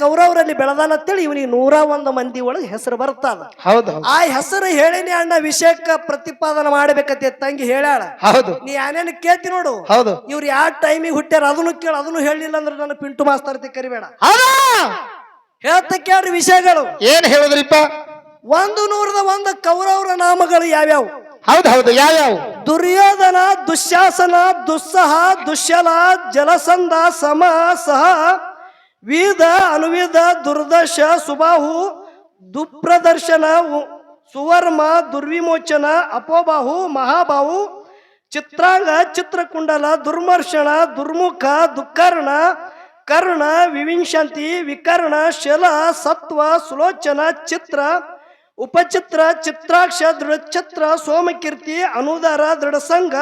ಕೌರವರಲ್ಲಿ ಬೆಳೆದಾನಂತೇಳಿ ಇವನಿಗೆ 101 ಮಂದಿ ಒಳಗೆ ಹೆಸರು ಬರ್ತದ. ಹೌದು ಆ ಹೆಸರು ಹೇಳಿನಿ ಅಣ್ಣ, ವಿಷಯಕ್ಕ ಪ್ರತಿಪಾದನೆ ಮಾಡ್ಬೇಕಂತ ತಂಗಿ ಹೇಳ್ಯಾಳ. ಹೌದು ನೀ ಏನೇನು ಕೇಳ್ತಿ ನೋಡು. ಹೌದು ಇವ್ರು ಯಾವ ಟೈಮಿಗೆ ಹುಟ್ಟ್ಯಾರ ಅದನ್ನು ಕೇಳ. ಅದನ್ನು ಹೇಳಿಲ್ಲ ಅಂದ್ರೆ ನನ್ನ ಪಿಂಟು ಮಾಸ್ತರ್ತಿ ಕರಿಬೇಡ. ಹೇಳ್ತ ಕೇಳ್ರಿ ವಿಷಯಗಳು. ಏನ್ ಹೇಳಿದ್ರಿಪ್ಪ? 101 ಕೌರವರ ನಾಮಗಳು ಯಾವ್ಯಾವು? ಹೌದು ಹೌದು ಯಾವ್ಯಾವ? ದುರ್ಯೋಧನ, ದುಶ್ಯಾಸನ, ದುಸ್ಸಹ, ದುಶ್ಯಲ, ಜಲಸಂಧ, ಸಮ, ಸಹ, ವೀದ, ಅನುವಿದ, ದುರ್ದಶ, ಸುಬಾಹು, ದುಪ್ರದರ್ಶನ, ಸುವರ್ಮ, ದುರ್ವಿಮೋಚನ, ಅಪೋಬಾಹು, ಮಹಾಬಾಹು, ಚಿತ್ರಾಂಗ, ಚಿತ್ರಕುಂಡಲ, ದುರ್ಮರ್ಷಣ, ದುರ್ಮುಖ, ದುಃಕರ್ಣ, ಕರ್ಣ, ವಿವಿಂಶಂತಿ, ವಿಕರ್ಣ, ಶಲ, ಸತ್ವ, ಸುಲೋಚನ, ಚಿತ್ರ, ಉಪಚಿತ್ರ, ಚಿತ್ರಾಕ್ಷ, ದೃಢಛತ್ರ, ಸೋಮಕೀರ್ತಿ, ಅನುದಾರ, ದೃಢಸಂಗ,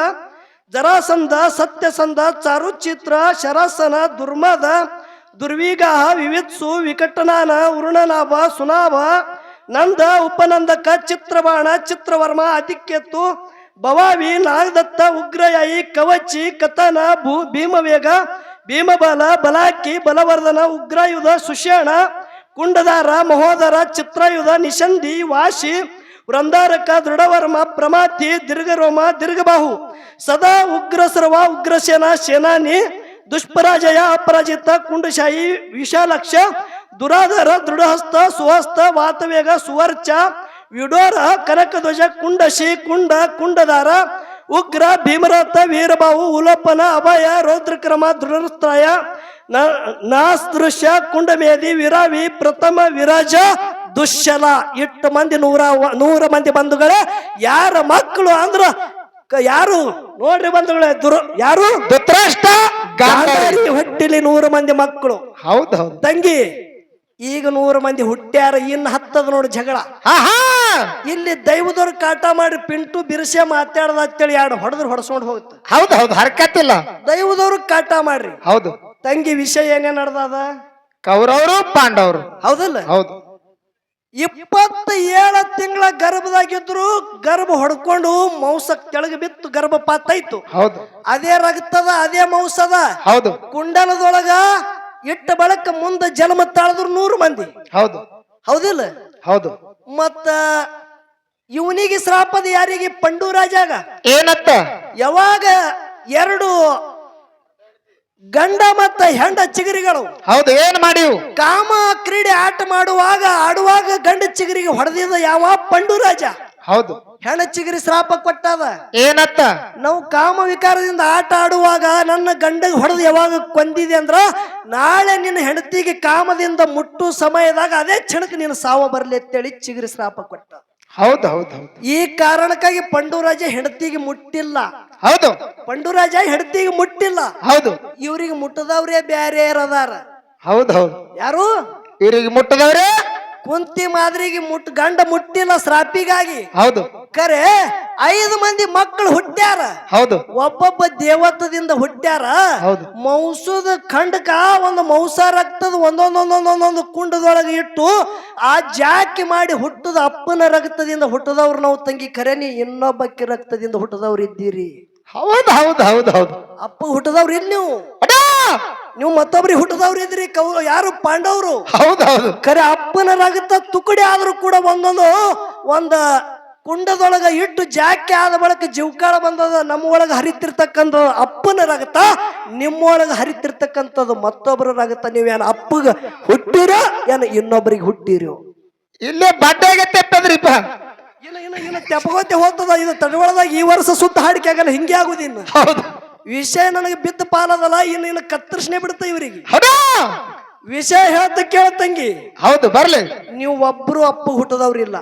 ಜರಾಸಂಧ, ಸತ್ಯಸಂಧ, ಚಾರುಚಿತ್ರ, ಶರಾಸನ, ದುರ್ಮದ, ದುರ್ವಿಗಾಹ, ವಿವಿತ್ಸು, ವಿಕಟನಾನ, ಉರುಣನಾಭ, ಸುನಾಭ, ನಂದ, ಉಪನಂದಕ, ಚಿತ್ರಬಾಣ, ಚಿತ್ರವರ್ಮ, ಅತಿಕ್ಯತ್ತು, ಭವಾವಿ, ನಾಗದತ್ತ, ಉಗ್ರಯಾಯಿ, ಕವಚಿ, ಕಥನ, ಭೀಮವೇಗ, ಭೀಮಬಲ, ಬಲಾಕಿ, ಬಲವರ್ಧನ, ಉಗ್ರಾಯುಧ, ಸುಷೇಣ, ಕುಂಡದಾರ, ಮಹೋದರ, ಚಿತ್ರಯುಧ, ನಿಶಂದಿ, ವಾಶಿ, ವೃಂದಾರಕ, ದೃಢವರ್ಮ, ಪ್ರಮಾತಿ, ದೀರ್ಘರೋಮ, ದೀರ್ಘಬಾಹು, ಸದಾ, ಉಗ್ರಸರ್ವ, ಉಗ್ರಸೇನ, ಸೇನಾನಿ, ದುಷ್ಪರಾಜಯ, ಅಪರಾಜಿತ, ಕುಂಡಶಾಹಿ, ವಿಶಾಲಕ್ಷ, ದುರಾಧರ, ದೃಢಹಸ್ತ, ಸುಹಸ್ತ, ವಾತವೇಗ, ಸುವರ್ಚ, ವಿಡೋರ, ಕನಕಧ್ವಜ, ಕುಂಡಶಿ, ಕುಂಡದಾರ, ಉಗ್ರ, ಭೀಮರಥ, ವೀರಬಾಹು, ಉಲೋಪನ, ಅಭಯ, ರೌದ್ರಕ್ರಮ, ದೃಢಸ್ತ್ರಾಯ, ನಾಸ್ದೃಶ್ಯ, ಕುಂಡಮೇದಿ, ವಿರಾವಿ, ಪ್ರಥಮ, ವಿರಾಜ, ದುಶ್ಯಲ. 8 ಮಂದಿ 100 ಮಂದಿ ಬಂಧುಗಳೇ. ಯಾರ ಮಕ್ಕಳು ಅಂದ್ರ ಯಾರು ನೋಡ್ರಿ ಬಂಧುಗಳೇ? ಯಾರು? ಧೃತರಾಷ್ಟ್ರ ಗಾಂಧಾರಿ ಹೊಟ್ಟಿಲಿ 100 ಮಂದಿ ಮಕ್ಕಳು. ಹೌದು ಹೌದು ತಂಗಿ, ಈಗ 100 ಮಂದಿ ಹುಟ್ಟ್ಯಾರ. ಇನ್ನು 10 ನೋಡಿ ಜಗಳ. ಇಲ್ಲಿ ದೈವದವ್ರು ಕಾಟ ಮಾಡಿ ಪಿಂಟು ಬಿರ್ಸೆ ಮಾತಾಡ್ದ ಅಂತೇಳಿ 2 ಹೊಡೆಸ್ಕೊಂಡು ಹೋಗುತ್ತೆ. ಹೌದು ಹೌದು ಹರ್ಕತ್ತಿಲ್ಲ. ದೈವದವ್ರು ಕಾಟ ಮಾಡ್ರಿ. ಹೌದು ತಂಗಿ, ವಿಷಯ ಏನೇ ನಡೆದದ? ಕೌರವರು ಪಾಂಡವರು. ಹೌದಲ್ಲ? ಹೌದು 27 ತಿಂಗಳ ಗರ್ಭದಾಗಿದ್ರು. ಗರ್ಭ ಹೊಡ್ಕೊಂಡು ಮೌಸಕ್ ಕೆಳಗೆ ಬಿತ್ತು, ಗರ್ಭಪಾತಾಯ್ತು. ಹೌದು ಅದೇ ರಕ್ತದ, ಅದೇ ಮೌಸದ. ಹೌದು ಕುಂಡಲದೊಳಗ ಇಟ್ಟ ಬಳಕ ಮುಂದೆ ಜನ್ಮ ತಾಳದ್ರು 100 ಮಂದಿ. ಹೌದು ಹೌದಿಲ್ಲ? ಹೌದು ಮತ್ತ ಇವನಿಗೆ ಶ್ರಾಪದ ಯಾರಿಗೆ? ಪಂಡುರಾಜಾಗ. ಏನತ್ತ? ಯಾವಾಗ 2 ಗಂಡ ಮತ್ತ ಹೆಂಡ ಚಿಗರಿಗಳು. ಹೌದು ಏನ್ ಮಾಡಿವು? ಕಾಮ ಕ್ರೀಡೆ ಆಡುವಾಗ ಗಂಡ ಚಿಗರಿಗೆ ಹೊಡೆದಿದ ಯಾವ? ಪಂಡುರಾಜ. ಹೌದು ಹೆಣ ಚಿಗರಿ ಶ್ರಾಪ ಕೊಟ್ಟದ. ಏನತ್ತ? ನಾವು ಕಾಮ ವಿಕಾರದಿಂದ ಆಟ ಆಡುವಾಗ ನನ್ನ ಗಂಡಗೆ ಹೊಡೆದು ಯಾವಾಗ ಕೊಂದಿದೆ ಅಂದ್ರ ನಾಳೆ ನಿನ್ನ ಹೆಂಡತಿಗೆ ಕಾಮದಿಂದ ಮುಟ್ಟು ಸಮಯದಾಗ ಅದೇ ಕ್ಷಣಕ್ಕೆ ನೀನು ಸಾವ ಬರ್ಲಿ ಅಂತೇಳಿ ಚಿಗರಿ ಶ್ರಾಪ ಕೊಟ್ಟ. ಹೌದು ಹೌದು ಹೌದು ಈ ಕಾರಣಕ್ಕಾಗಿ ಪಂಡುರಾಜ ಹೆಂಡತಿಗೆ ಮುಟ್ಟಿಲ್ಲ. ಹೌದು ಪಂಡುರಾಜ ಹೆಂಡತಿಗೆ ಮುಟ್ಟಿಲ್ಲ. ಹೌದು ಇವ್ರಿಗೆ ಮುಟ್ಟದವ್ರೇ ಬ್ಯಾರೆ ಅದಾರ. ಹೌದು ಹೌದು ಯಾರು? ಇವರಿಗೆ ಮುಟ್ಟದವ್ರೆ ಕುಂತಿ ಮಾದ್ರಿಗೆ ಗಂಡ ಮುಟ್ಟಿಲ್ಲ ಶ್ರಾಪಿಗಾಗಿ. ಹೌದು ಕರೆ 5 ಮಂದಿ ಮಕ್ಕಳು ಹುಟ್ಟ್ಯಾರ. ಹೌದು ಒಬ್ಬೊಬ್ಬ ದೇವತ್ವದಿಂದ ಹುಟ್ಟ್ಯಾರ. ಹೌದು ಮೌಸದ ಖಂಡಕ ಒಂದು ಮೌಸ ರಕ್ತದ ಒಂದೊಂದೊಂದೊಂದೊಂದು ಕುಂಡದೊಳಗೆ ಇಟ್ಟು ಆ ಜಾಕಿ ಮಾಡಿ ಹುಟ್ಟದ ಅಪ್ಪನ ರಕ್ತದಿಂದ ಹುಟ್ಟದವ್ರು ನಾವು ತಂಗಿ. ಖರೆ ನೀ ಇನ್ನೊಬ್ಬಕ್ಕೆ ರಕ್ತದಿಂದ ಹುಟ್ಟದವ್ರು ಇದ್ದೀರಿ. ಹೌದು ಹೌದು ಹೌದು ಹೌದು ಅಪ್ಪ ಹುಟ್ಟದವ್ರು ಇಲ್ಲಿ ನೀವು ಮತ್ತೊಬ್ರಿಗೆ ಹುಟ್ಟದವ್ರು ಇದ್ರಿ. ಯಾರು ಪಾಂಡವರು. ಹೌದು ಹೌದು ಖರೆ ಅಪ್ಪನ ರಕ್ತ ತುಕಡಿ ಆದ್ರೂ ಕೂಡ ಒಂದ ಕುಂಡದೊಳಗ ಇಟ್ಟು ಜಾಕಿ ಆದ ಬಳಿಕ ಜೀವಕಾಳ ಬಂದದ. ನಮ್ಮ ಒಳಗ ಹರಿತಿರ್ತಕ್ಕಂಥ ಅಪ್ಪನ ರಗತ, ನಿಮ್ಮೊಳಗ ಹರಿತಿರ್ತಕ್ಕಂಥದ್ದು ಮತ್ತೊಬ್ಬರ ರಗತ. ನೀವೇನು ಅಪ್ಪಗ ಹುಟ್ಟಿರ ಏನ ಇನ್ನೊಬ್ಬರಿಗೆ ಹುಟ್ಟಿರೋ? ಇಲ್ಲೇ ಬಡ್ಡೆಗೆ ತೆಪ್ಪದ್ರಿಪ್ಪ. ಇನ್ನ ತೆಪಗೋತೆ ಹೋಗ್ತದ. ಇದು ತಡವಳದಾಗ ಈ ವರ್ಷ ಸುತ್ತ ಹಾಡಿಕೆ ಆಗಲ್ಲ. ಹಿಂಗೆ ಆಗುದಿನ್ನ. ಹೌದು ವಿಷಯ ನನಗೆ ಬಿದ್ದ ಪಾಲದಲ್ಲ. ಇನ್ನು ಕತ್ತರಿಸನೆ ಬಿಡುತ್ತ ಇವರಿಗೆ. ಹೌದಾ ವಿಷಯ ಹೇಳ್ತ ಕೇಳತಂಗಿ. ಹೌದು ಬರ್ಲಿ. ನೀವು ಒಬ್ರು ಅಪ್ಪ ಹುಟ್ಟದವ್ರಿಲ್ಲ.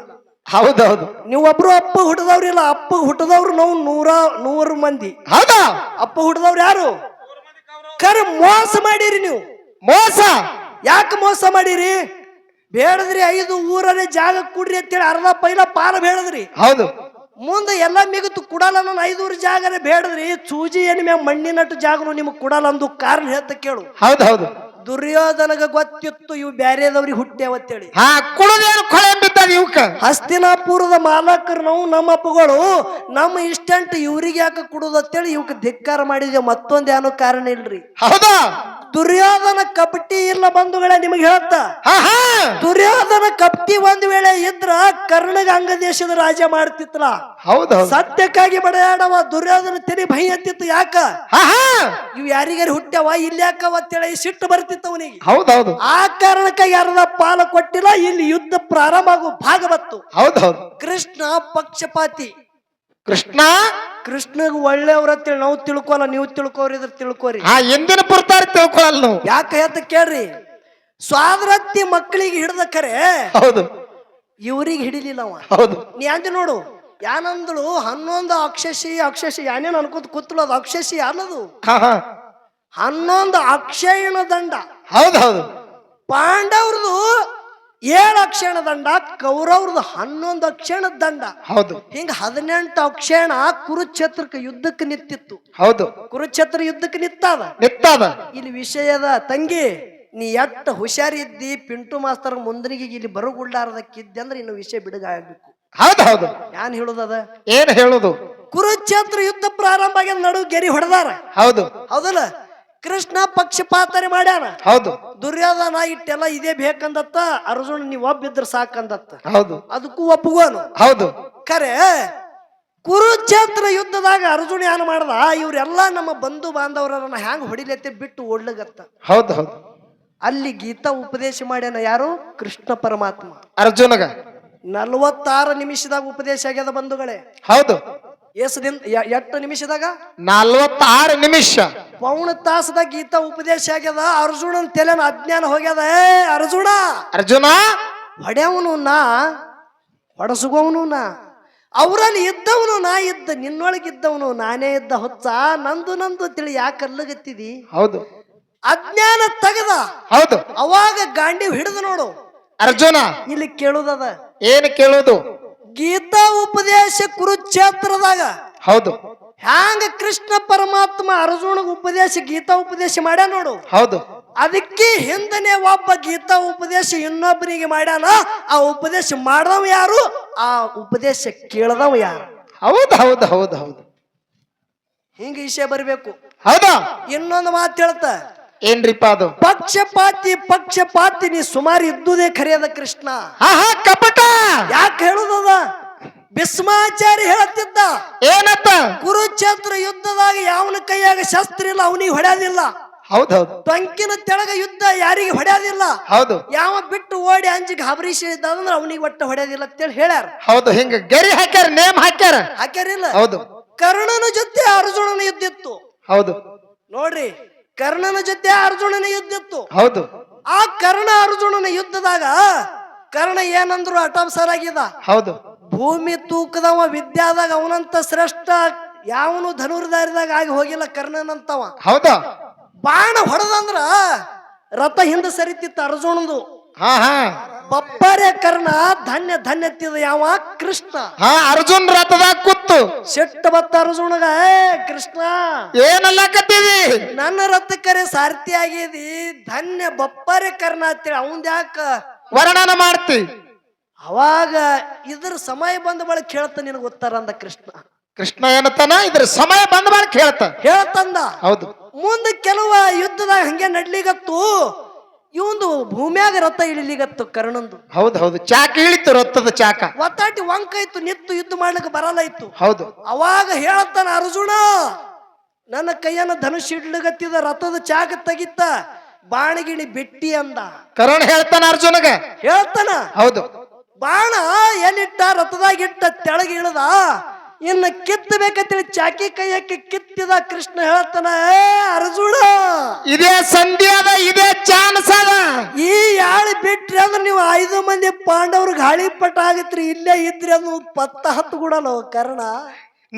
ಹೌದು ಹೌದು ನೀವು ಒಬ್ರು ಅಪ್ಪ ಹುಟ್ಟದವ್ರಿಲ್ಲ. ಅಪ್ಪ ಹುಟ್ಟದವ್ರು ನಾವು 100 ಮಂದಿ. ಹೌದಾ ಅಪ್ಪ ಹುಟ್ಟದವ್ರು ಯಾರು? ಖರೆ ಮೋಸ ಮಾಡಿರಿ ನೀವು. ಮೋಸ ಯಾಕೆ ಮೋಸ ಮಾಡಿರಿ? ಬೇಡದ್ರಿ 5 ಊರಲ್ಲಿ ಜಾಗ ಕೊಡ್ರಿ ಅಂತೇಳಿ ಅರ್ಧ ಪೈಲ ಪಾಲ ಬೇಡದ್ರಿ. ಹೌದು ಮುಂದೆ ಎಲ್ಲ ಮಿಗತು ಕುಡಲ್ಲ. ನಾನು 5 ಊರು ಜಾಗನೇ ಬೇಡದ್ರಿ. ಸೂಜಿ ಏನ್ ಮ್ಯಾಗ ಮಣ್ಣಿನಟ್ಟು ಜಾಗನು ನಿಮಗ್ ಕೊಡಲ್ಲ ಅಂದು ಕಾರಣ ಹೇಳ್ತ ಕೇಳು. ಹೌದು ಹೌದು ದುರ್ಯೋಧನಗ ಗೊತ್ತಿತ್ತು ಇವು ಬ್ಯಾರೇದವ್ರಿಗೆ ಹುಟ್ಟ್ಯಾವತ್ತೇಳಿ. ಹಾ ಕುಳದೇನು ಕೊಳೆ ಬಿದ್ದದ ಇವಕ್ಕ. ಹಸ್ತಿನಾಪುರದ ಮಾಲಕರು ನಾವು, ನಮ್ಮ ಅಪ್ಪಗಳು ನಮ್ಮ ಇಷ್ಟಂಟ್ ಇವ್ರಿಗೆ ಯಾಕೆ ಕುಡುದತ್ತೇಳಿ ಇವಕ್ಕೆ ಧಿಕ್ಕಾರ ಮಾಡಿದ್ವಿ. ಮತ್ತೊಂದ್ ಏನೋ ಕಾರಣ ಇಲ್ರಿ. ಹೌದಾ ದುರ್ಯೋಧನ ಕಪಟಿ ಇಲ್ಲ ಬಂಧುಗಳೇ. ನಿಮಗೆ ಹೇಳ್ತ ದುರ್ಯೋಧನ ಕಪಟಿ ಒಂದ್ ವೇಳೆ ಇದ್ರ ಕರ್ಣಗ ಅಂಗ ದೇಶದ ರಾಜ ಮಾಡ್ತಿತ್ತಲ. ಹೌದು ಸತ್ಯಕ್ಕಾಗಿ ಬಡಾಡವ ದುರ್ಯೋಧನ ತೆರಿ ಭಯ ಅಂತಿತ್ತು. ಯಾಕ ಇವ್ ಯಾರಿಗಾರಿ ಹುಟ್ಟ್ಯಾವ ಇಲ್ಲಿ ಯಾಕವತ್ತೇಳಿ ಸಿಟ್ಟು ಬರ್ತಿತ್ತು ಅವನಿಗೆ. ಹೌದೌದು ಆ ಕಾರಣಕ್ಕಾಗಿ ಯಾರದ ಪಾಲ ಕೊಟ್ಟಿಲ್ಲ. ಇಲ್ಲಿ ಯುದ್ಧ ಪ್ರಾರಂಭ ಆಗೋ ಭಾಗ ಬತ್ತು. ಹೌದೌದು ಕೃಷ್ಣ ಪಕ್ಷಪಾತಿ. ಕೃಷ್ಣಗ್ ಒಳ್ಳೆಯವ್ರತ್ತೇಳಿ ನಾವು ತಿಳ್ಕೊಲ್ಲ. ನೀವು ತಿಳ್ಕೋರಿದ್ರ ತಿಳ್ಕೋರಿ. ಎಂದಿನ ಪುರ್ತಾರ ತಿಳ್ಕೊಳಲ್ಲ ನಾವು. ಯಾಕ ಹೇಳ್ತ ಕೇಳ್ರಿ. ಸ್ವಾದ್ರತ್ತಿ ಮಕ್ಕಳಿಗೆ ಹಿಡ್ದ ಕರೆ ಹೌದು ಇವ್ರಿಗೆ ಹಿಡಿಲಿಲ್ಲ ಅವ. ಹೌದು ನೀ ಅಂದ ನೋಡು ಯಾನಂದಳು 11 ಅಕ್ಷಶಿ ಯಾನೇನು ಅನ್ಕೋತ ಕೂತ್ಳು. ಅದು ಅಕ್ಷಶಿ ಅನ್ನದು 11 ಅಕ್ಷಯಣ ದಂಡ. ಹೌದು ಹೌದು ಪಾಂಡವ್ರದು 7 ಅಕ್ಷಣ ದಂಡ, ಕೌರವ್ರದು 11 ಅಕ್ಷಣ ದಂಡ. ಹೌದು ಹಿಂಗ 18 ಅಕ್ಷಣ ಕುರುಕ್ಷೇತ್ರಕ್ಕೆ ಯುದ್ಧಕ್ಕೆ ನಿಂತಿತ್ತು. ಹೌದು ಕುರುಕ್ಷೇತ್ರ ಯುದ್ಧಕ್ಕೆ ನಿತ್ತಾದ. ಇಲ್ಲಿ ವಿಷಯದ ತಂಗಿ, ನೀ ಎಟ್ಟ ಹುಷಾರಿದ್ದಿ ಪಿಂಟು ಮಾಸ್ತರ್ ಮುಂದನಿಗೆ ಇಲ್ಲಿ ಬರಗುಳ್ಳಾರದಕ್ಕಿದ್ದೆ ಅಂದ್ರೆ ಇನ್ನು ವಿಷಯ ಬಿಡುಗಾಗಬೇಕು. ಹೌದು ಹೌದು ಯಾನ್ ಹೇಳುದದ? ಏನ್ ಹೇಳುದು? ಕುರುಕ್ಷೇತ್ರ ಯುದ್ಧ ಪ್ರಾರಂಭ ಆಗ್ಯದ. ನಡು ಗೆರಿ ಹೊಡೆದಾರ. ಹೌದು ಹೌದಲ್ಲ? ಕೃಷ್ಣ ಪಕ್ಷಪಾತನೆ ಮಾಡ್ಯಾನ. ಹೌದು ದುರ್ಯೋಧನ ಇಟ್ಟೆಲ್ಲ ಇದೇ ಬೇಕಂದತ್ತ. ಅರ್ಜುನ ನೀವ್ ಒಬ್ಬಿದ್ರ ಸಾಕಂದತ್ತ. ಹೌದು ಅದಕ್ಕೂ ಒಪ್ಪುಗೋನು. ಹೌದು ಖರೆ ಕುರುಕ್ಷೇತ್ರ ಯುದ್ಧದಾಗ ಅರ್ಜುನ ಏನ್ ಮಾಡ್ದ? ಇವ್ರೆಲ್ಲಾ ನಮ್ಮ ಬಂಧು ಬಾಂಧವರನ್ನ ಹ್ಯಾಂಗ ಹೊಡಿಲತ್ತೆ ಬಿಟ್ಟು ಓಡ್ಲಗತ್ತ. ಹೌದು ಹೌದು ಅಲ್ಲಿ ಗೀತಾ ಉಪದೇಶ ಮಾಡ್ಯಾನ. ಯಾರು? ಕೃಷ್ಣ ಪರಮಾತ್ಮ ಅರ್ಜುನಗ 46 ನಿಮಿಷದಾಗ ಉಪದೇಶ ಆಗ್ಯದ ಬಂಧುಗಳೇ. ಹೌದು ಎಷ್ಟು ನಿಮಿಷದಾಗ? 46 ನಿಮಿಷ. ಪೌಣ ತಾಸದಾಗ ಗೀತಾ ಉಪದೇಶ ಆಗ್ಯದ. ಅರ್ಜುನನ ತಲೆನ ಅಜ್ಞಾನ ಹೋಗ್ಯದ. ಅರ್ಜುನ ಹೊಡೆಯವನು ನಾ, ಹೊಡಸುಗೋವನು ನಾ, ಅವರಲ್ಲಿ ಇದ್ದವನು ನಾ ಇದ್ದ, ನಿನ್ನೊಳಗಿದ್ದವನು ನಾನೇ ಇದ್ದ. ಹೊಚ್ಚ ನಂದು ತಿಳಿ ಯಾಕೆ ಅಲ್ಲಗತ್ತಿದಿ? ಹೌದು ಅಜ್ಞಾನ ತೆಗದ. ಹೌದು ಅವಾಗ ಗಾಂಡಿ ಹಿಡಿದು ನೋಡು ಅರ್ಜುನ. ಇಲ್ಲಿ ಕೇಳುದದ. ಏನು ಕೇಳುದು? ಗೀತಾ ಉಪದೇಶ ಕುರುಕ್ಷೇತ್ರದಾಗ. ಹೌದು ಹ್ಯಾಂಗ ಕೃಷ್ಣ ಪರಮಾತ್ಮ ಅರ್ಜುನಗ ಉಪದೇಶ ಗೀತಾ ಉಪದೇಶ ಮಾಡ್ಯ ನೋಡು. ಹೌದು ಅದಕ್ಕೆ ಹಿಂದನೆ ಒಬ್ಬ ಗೀತಾ ಉಪದೇಶ ಇನ್ನೊಬ್ಬನಿಗೆ ಮಾಡ್ಯಾನ. ಆ ಉಪದೇಶ ಮಾಡದವ ಯಾರು? ಆ ಉಪದೇಶ ಕೇಳದವ ಯಾರು? ಹೌದು ಹೌದು ಹೌದು ಹೌದು ಹಿಂಗ ವಿಷಯ ಬರ್ಬೇಕು. ಹೌದಾ? ಇನ್ನೊಂದು ಮಾತು ಹೇಳ್ತ. ಏನ್ರಿಪ್ಪ ಅದು? ಪಕ್ಷಪಾತಿ ನೀ ಸುಮಾರು ಇದ್ದುದೇ ಖರೆಯದ ಕೃಷ್ಣ. ಕಪಟ ಯಾಕೆ ಹೇಳುದದ? ಭೀಷ್ಮಾಚಾರ್ಯ ಹೇಳುತ್ತಿದ್ದ ಏನತ್ತ? ಕುರುಕ್ಷೇತ್ರ ಯುದ್ಧದಾಗ ಯಾವನ ಕೈಯಾಗ ಶಸ್ತ್ರ ಇಲ್ಲ ಅವನಿಗೆ ಹೊಡ್ಯಾದಿಲ್ಲ. ಹೌದೌದು ಟೊಂಕಿನ ತೆಳಗ ಯುದ್ಧ ಯಾರಿಗೆ ಹೊಡ್ಯಾದಿಲ್ಲ. ಹೌದು ಯಾವ ಬಿಟ್ಟು ಓಡಿ ಅಂಜಿಗೆ ಹಬರೀಶಿದ್ದ ಅಂದ್ರೆ ಅವನಿಗೆ ಒಟ್ಟ ಹೊಡ್ಯಾದಿಲ್ಲ ಅಂತೇಳಿ ಹೇಳ್ಯಾರ. ಹೌದು ಹಿಂಗ ಗೆರಿ ಹಾಕ್ಯಾರ, ನೇಮ್ ಹಾಕ್ಯಾರಿಲ್ಲ. ಹೌದು ಕರ್ಣನ ಜೊತೆ ಅರ್ಜುನನ ಯುದ್ಧ ಇತ್ತು. ಹೌದು ನೋಡ್ರಿ, ಕರ್ಣನ ಜೊತೆ ಅರ್ಜುನನ ಯುದ್ಧ ಇತ್ತು. ಹೌದು ಆ ಕರ್ಣ ಅರ್ಜುನನ ಯುದ್ಧದಾಗ ಕರ್ಣ ಏನಂದ್ರು ಅಟಾಪ್ಸರ್ ಆಗಿದ. ಹೌದು ಭೂಮಿ ತೂಕದವ ವಿದ್ಯಾದಾಗ ಅವನಂತ ಶ್ರೇಷ್ಠ ಯಾವನು ಧನುರ್ಧಾರಿದಾಗ ಆಗಿ ಹೋಗಿಲ್ಲ ಕರ್ಣನಂತವ. ಹೌದಾ? ಬಾಣ ಹೊಡೆದಂದ್ರ ರಥ ಹಿಂದೆ ಸರಿತಿತ್ತು ಅರ್ಜುನದು. ಬಪ್ಪರೆ ಕರ್ಣ ಧನ್ಯ ಧನ್ಯ ತಿದ ಯಾವ ಕೃಷ್ಣ. ಹಾ ಅರ್ಜುನ್ ರಥದಾಗ ಕೂತು ಸಿಟ್ಟ ಬತ್ತ ಅರ್ಜುನಗ, ಕೃಷ್ಣ ಏನಲ್ಲಕತ್ತೀವಿ ನನ್ನ ರಥಕ್ಕರೆ ಸಾರಥಿ ಆಗಿದಿ, ಧನ್ಯ ಬಪ್ಪರೆ ಕರ್ಣ ಅಂತೇಳಿ ಅವಂದ ಯಾಕ ವರ್ಣನ ಮಾಡ್ತಿ. ಅವಾಗ ಇದ್ರ ಸಮಯ ಬಂದ ಬಳಕ ಹೇಳ್ತ ನಿನಗ ಉತ್ತರ ಅಂದ ಕೃಷ್ಣ. ಕೃಷ್ಣ ಏನತ್ತಾನ ಇದ್ರ ಸಮಯ ಬಂದ ಬಾಳ ಹೇಳ್ತಂದ. ಹೌದು. ಮುಂದೆ ಕೆಲವ ಯುದ್ಧದಾಗ ಹಂಗೆ ನಡ್ಲಿಗತ್ತು, ಇವಂದು ಭೂಮ್ಯಾಗ ರಥ ಇಳಿಲಿಗತ್ತು ಕರ್ಣಂದು. ಹೌದು ಹೌದು, ಚಾಕ ಇಳಿತು, ರಥದ ಚಾಕ ಒತ್ತಾಟಿ ವಂಕ ಇತ್ತು, ನಿತ್ತು ಯುದ್ಧ ಮಾಡ್ಲಿಕ್ಕೆ ಬರಲ್ಲ ಇತ್ತು. ಹೌದು. ಅವಾಗ ಹೇಳ್ತಾನ ಅರ್ಜುನ, ನನ್ನ ಕೈಯನ್ನ ಧನುಷ್ ಇಡ್ಲಿಗತ್ತಿದ, ರಥದ ಚಾಕ ತೆಗಿತ್ತ, ಬಾಣಗಿಣಿ ಬೆಟ್ಟಿ ಅಂದ. ಕರ್ಣ ಹೇಳ್ತಾನ ಅರ್ಜುನಗ. ಹೇಳ್ತಾನ. ಹೌದು. ಬಾಣ ಎಲ್ಲಿಟ್ಟ, ರಥದಾಗ ಇಟ್ಟ, ತೆಳಗ ಇಳದ, ಇನ್ನ ಕಿತ್ತಬೇಕಂತೇಳಿ ಚಾಕಿ ಕೈ ಹಾಕಿ ಕಿತ್ತಿದ. ಕೃಷ್ಣ ಹೇಳ್ತಾನ, ಅರ್ಜುನ ಇದೇ ಸಂಧಿ ಅದ, ಇದೇ ಚಾನ್ಸ್ ಅದ. ಈ ಯಾಳಿ ಬಿಟ್ರಿ ಅಂದ್ರೆ ನೀವು 5 ಮಂದಿ ಪಾಂಡವ್ರ ಗಾಳಿಪಟ ಆಗತ್ರಿ, ಇಲ್ಲೇ ಇದ್ರಿ ಅದು ಪತ್ತ ಹತ್ತು ಕೂಡಲ್ಲ ಕರ್ಣ.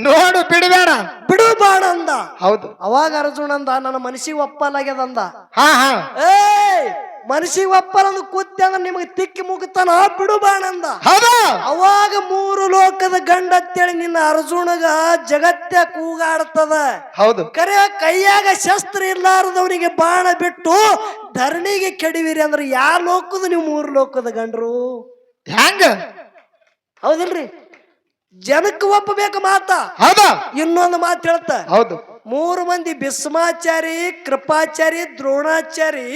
ನೋಡು ಬಿಡಬೇಡ, ಬಿಡು ಬಾಣ ಅಂದ. ಹೌದು. ಅವಾಗ ಅರ್ಜುನ ಅಂದ, ನನ್ನ ಮನಸ್ಸಿಗೆ ಒಪ್ಪಲಾಗ್ಯದಂದ. ಹಾ ಹಾ, ಮನಸ್ಸಿಗೆ ಒಪ್ಪಲಂದು ಕೂತಿ ಅಂದ್ರೆ ನಿಮಗೆ ತಿಕ್ಕಿ ಮುಗುತ್ತಾನ, ಬಿಡು ಬಾಣ ಅಂದ. ಹೌದು. ಅವಾಗ 3 ಲೋಕದ ಗಂಡ ಅಂತೇಳಿ ನಿನ್ನ ಅರ್ಜುನಗ ಜಗತ್ಯ ಕೂಗಾಡ್ತದ. ಹೌದು. ಕರೆ ಕೈಯಾಗ ಶಸ್ತ್ರ ಇಲ್ಲಾರದವನಿಗೆ ಬಾಣ ಬಿಟ್ಟು ಧರಣಿಗೆ ಕೆಡವಿರಿ ಅಂದ್ರೆ ಯಾ ಲೋಕದ ನೀವು 3 ಲೋಕದ ಗಂಡ್ರು ಹೆಂಗ? ಹೌದಿಲ್ರಿ? ಜನಕ್ಕೆ ಒಪ್ಪಬೇಕು ಮಾತ. ಹೌದು. ಇನ್ನೊಂದು ಮಾತು ಹೇಳ್ತ. ಹೌದು. 3 ಮಂದಿ ಭೀಷ್ಮಾಚಾರಿ, ಕೃಪಾಚಾರಿ, ದ್ರೋಣಾಚಾರಿ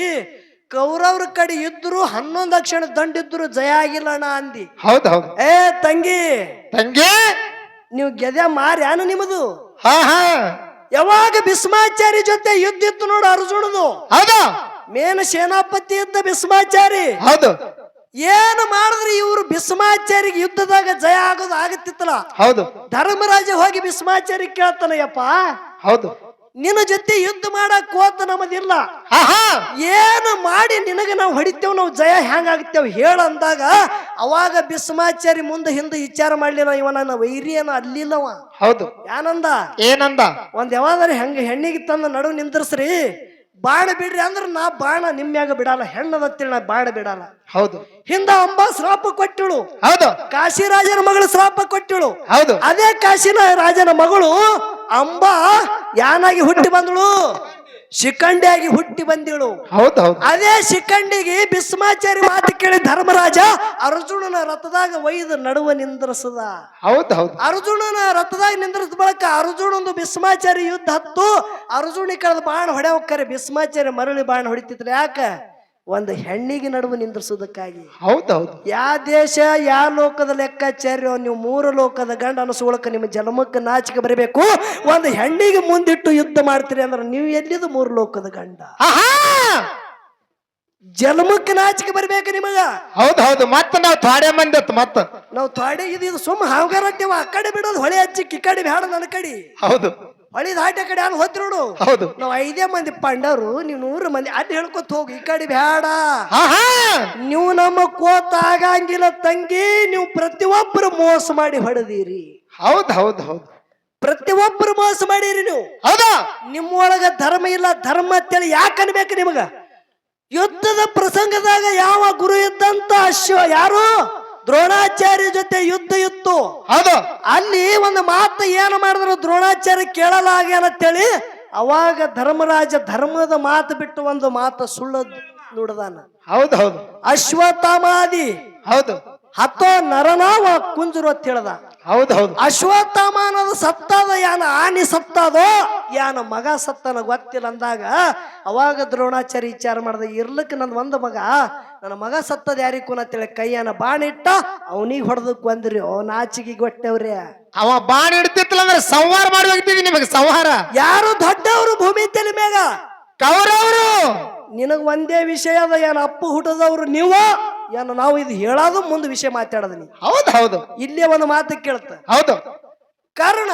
ಕೌರವ್ರ ಕಡೆ ಇದ್ರು 11 ಅಕ್ಷಣ ದಂಡಿದ್ರು ಜಯ ಆಗಿಲ್ಲಣ್ಣ ಅಂದಿ. ಹೌದು ಹೌದು. ತಂಗಿ ತಂಗಿ ನೀವು ಗೆದೆ ಮಾರ್ಯಾನು ನಿಮ್ಮದು? ಹಾ ಹಾ. ಯಾವಾಗ ಭೀಷ್ಮಾಚಾರಿ ಜೊತೆ ಯುದ್ಧ ಇತ್ತು ನೋಡು ಅರ್ಜುನದು. ಹೌದು. ಮೇನ ಸೇನಾಪತಿ ಇದ್ದ ಭೀಷ್ಮಾಚಾರಿ. ಹೌದು. ಏನು ಮಾಡಿದ್ರೆ ಇವರು ಭೀಷ್ಮಾಚಾರಿಗೆ ಯುದ್ಧದಾಗ ಜಯ ಆಗೋದು ಆಗತ್ತಿತ್ತಲ್ಲ. ಹೌದು. ಧರ್ಮರಾಜ ಹೋಗಿ ಭೀಷ್ಮಾಚಾರಿ ಕೇಳ್ತಾನ, ಯಪ್ಪ ಹೌದು, ನಿನ್ನ ಜೊತೆ ಯುದ್ಧ ಮಾಡಕ್ ಕೋತ ನಮ್ಮದಿಲ್ಲ, ಏನು ಮಾಡಿ ನಿನಗ ನಾವು ಹೊಡಿತೇವ್, ನಾವು ಜಯ ಹೆಂಗಾಗ್ತೇವ್ ಹೇಳಂದಾಗ ಅವಾಗ ಭೀಷ್ಮಾಚಾರಿ ಮುಂದೆ ಹಿಂದೆ ವಿಚಾರ ಮಾಡ್ಲಿಲ್ಲ, ಇವ ನನ್ನ ವೈರಿಯನ ಅಲ್ಲಿಲ್ಲವ. ಹೌದು. ಏನಂದ? ಏನಂದ? ಒಂದ್ ಯಾವಾದ್ರೆ ಹೆಣ್ಣಿಗೆ ತಂದ ನಡು ನಿಂದ್ರಸ್ರಿ, ಬಾಣ ಬಿಡ್ರಿ ಅಂದ್ರ ನಾ ಬಾಣ ನಿಮ್ಮ್ಯಾಗ ಬಿಡಲ್ಲ, ಹೆಣ್ಣದತ್ತೇಳಿ ನಾ ಬಾಣ ಬಿಡಲ್ಲ. ಹೌದು. ಹಿಂದ ಅಂಬ ಶ್ರಾಪ ಕೊಟ್ಟಿಳು. ಹೌದು. ಕಾಶಿರಾಜನ ಮಗಳು ಶ್ರಾಪ ಕೊಟ್ಟಿಳು. ಹೌದು. ಅದೇ ಕಾಶಿನ ರಾಜನ ಮಗಳು ಅಂಬ ಯಾನಾಗಿ ಹುಟ್ಟಿ ಬಂದಳು, ಶಿಖಂಡಿಯಾಗಿ ಹುಟ್ಟಿ ಬಂದಿಳು. ಹೌದು ಹೌದು. ಅದೇ ಶಿಖಂಡಿಗೆ ಭೀಷ್ಮಾಚಾರಿ ಮಾತು ಕೇಳಿ ಧರ್ಮರಾಜ ಅರ್ಜುನನ ರಥದಾಗ ಒಯ್ದು ನಡುವ ನಿಂದ್ರಸದ. ಹೌದು ಹೌದು. ಅರ್ಜುನನ ರಥದಾಗ ನಿಂದ್ರಸ ಬಳಕ ಅರ್ಜುನೊಂದು ಭೀಷ್ಮಾಚಾರಿ ಯುದ್ಧ ಹತ್ತು, ಅರ್ಜುನಿ ಕಳೆದ ಬಾಣ ಹೊಡೆ ಹೋಗ್ತಾರೆ, ಭೀಷ್ಮಾಚಾರಿ ಮರಳಿ ಬಾಣ ಹೊಡಿತಿದ್ರು. ಯಾಕ? ಒಂದು ಹೆಣ್ಣಿಗೆ ನಡುವೆ ನಿಂದ್ರಿಸೋದಕ್ಕಾಗಿ. ಹೌದೌದು. ಯಾ ದೇಶ ಯಾ ಲೋಕದ ಲೆಕ್ಕಾಚಾರ್ಯ, ನೀವು 3 ಲೋಕದ ಗಂಡ ಅನಿಸ್ಕೊಳಕ ನಿಮ್ಮ ಜನ್ಮಕ್ಕೆ ನಾಚಿಕೆ ಬರಬೇಕು. ಒಂದು ಹೆಣ್ಣಿಗೆ ಮುಂದಿಟ್ಟು ಯುದ್ಧ ಮಾಡ್ತೀರಿ ಅಂದ್ರೆ ನೀವು ಎಲ್ಲಿದು 3 ಲೋಕದ ಗಂಡ? ಜನ್ಮಕ್ಕೆ ನಾಚಿಕೆ ಬರ್ಬೇಕು ನಿಮಗ. ಹೌದು ಹೌದು. ಮತ್ತ ನಾವು ಥೋಡೆ ಮಂದಿ ಮತ್ತ ನಾವು ಥೋಡೆ ಇದು ಸುಮ್ಮ ಹಾವುಗಾರಟ್ಟೆವ, ಆ ಕಡೆ ಬಿಡೋದು ಹೊಳೆ ಹಚ್ಚಿ ಈ ಕಡೆ ಬೇಡ ನನ್ನ ಕಡೆ. ಹೌದು. ಹೊಳಿ ದಾಟ ಕಡೆ ಅಲ್ಲಿ ಹೋತ್ ನೋಡು. ಹೌದು. ನಾವು 5 ಮಂದಿ ಪಾಂಡವರು, ನೀವು 100 ಮಂದಿ ಅಲ್ಲಿ ಹೇಳ್ಕೊತ ಹೋಗಿ, ಈ ಕಡೆ ಬೇಡ. ನೀವು ನಮ್ಮ ಕೋತ ಆಗಂಗಿಲ್ಲ ತಂಗಿ, ನೀವು ಪ್ರತಿಯೊಬ್ಬರು ಮೋಸ ಮಾಡಿ ಹೊಡೆದಿರಿ. ಹೌದು ಹೌದು ಹೌದು. ಪ್ರತಿಯೊಬ್ಬರು ಮೋಸ ಮಾಡಿರಿ ನೀವು. ಹೌದಾ? ನಿಮ್ಮೊಳಗ ಧರ್ಮ ಇಲ್ಲ, ಧರ್ಮ ಅಂತೇಳಿ ಯಾಕೆ ಅನ್ಬೇಕು ನಿಮಗ? ಯುದ್ಧದ ಪ್ರಸಂಗದಾಗ ಯಾವ ಗುರು ಇದ್ದಂತ ಯಾರು ದ್ರೋಣಾಚಾರ್ಯ ಜೊತೆ ಯುದ್ಧ ಇತ್ತು. ಹೌದು. ಅಲ್ಲಿ ಒಂದು ಮಾತು ಏನು ಮಾಡಿದ್ರು ದ್ರೋಣಾಚಾರ್ಯ ಕೇಳಲಾಗ್ಯಾನಂತೇಳಿ ಅವಾಗ ಧರ್ಮರಾಜ ಧರ್ಮದ ಮಾತು ಬಿಟ್ಟು ಒಂದು ಮಾತು ಸುಳ್ಳು ನುಡ್ದಾನ. ಹೌದು ಹೌದು. ಅಶ್ವತ್ಥಾಮಾದಿ ಹೌದು. ಹತ್ತೋ ನರನಾವ ಕುಂಜರು ಅಂತ ಹೇಳ್ದ. ಹೌದು ಹೌದು. ಅಶ್ವತ್ಥಾಮ ಅನ್ನೋದು ಸತ್ತದ, ಯಾನ ಆನಿ ಸತ್ತದೋ ಯಾನ ಮಗ ಸತ್ತನ ಗೊತ್ತಿಲ್ಲ ಅಂದಾಗ ಅವಾಗ ದ್ರೋಣಾಚಾರ್ಯ ವಿಚಾರ ಮಾಡ್ದ, ಇರ್ಲಿಕ್ಕೆ ನಂದು ಒಂದು ಮಗ, ನನ್ನ ಮಗ ಸತ್ತದ ಯಾರಿಗೂ ಅಂತೇಳಿ ಕೈಯನ ಬಾಣ ಇಟ್ಟ ಅವನಿಗೆ ಹೊಡೆದಕ್ ಬಂದ್ರಿ. ನಾಚಿಗೆ ಗೊಟ್ಟವ್ರಿ. ಅವ ಬಾಣ ಇಡ್ತಿತ್ತಲ್ಲ ಅಂದ್ರೆ ಸಂಹಾರ ಮಾಡಿ ಹೋಗ್ತಿದ್ವಿ ನಿಮಗೆ. ಸಂಹಾರ ಯಾರು ದೊಡ್ಡವರು ಭೂಮಿ ತಲೆ ಮ್ಯಾಗ? ಕೌರವರು. ನಿನಗ ಒಂದೇ ವಿಷಯ ಅದ, ಏನ ಅಪ್ಪು ಹುಟ್ಟದವ್ರು ನೀವು, ಏನು ನಾವು ಇದು ಹೇಳೋದು ಮುಂದೆ ವಿಷಯ ಮಾತಾಡೋದು ನೀ. ಹೌದು ಹೌದು. ಇಲ್ಲೇ ಒಂದು ಮಾತು ಕೇಳ್ತ. ಹೌದು. ಕಾರಣ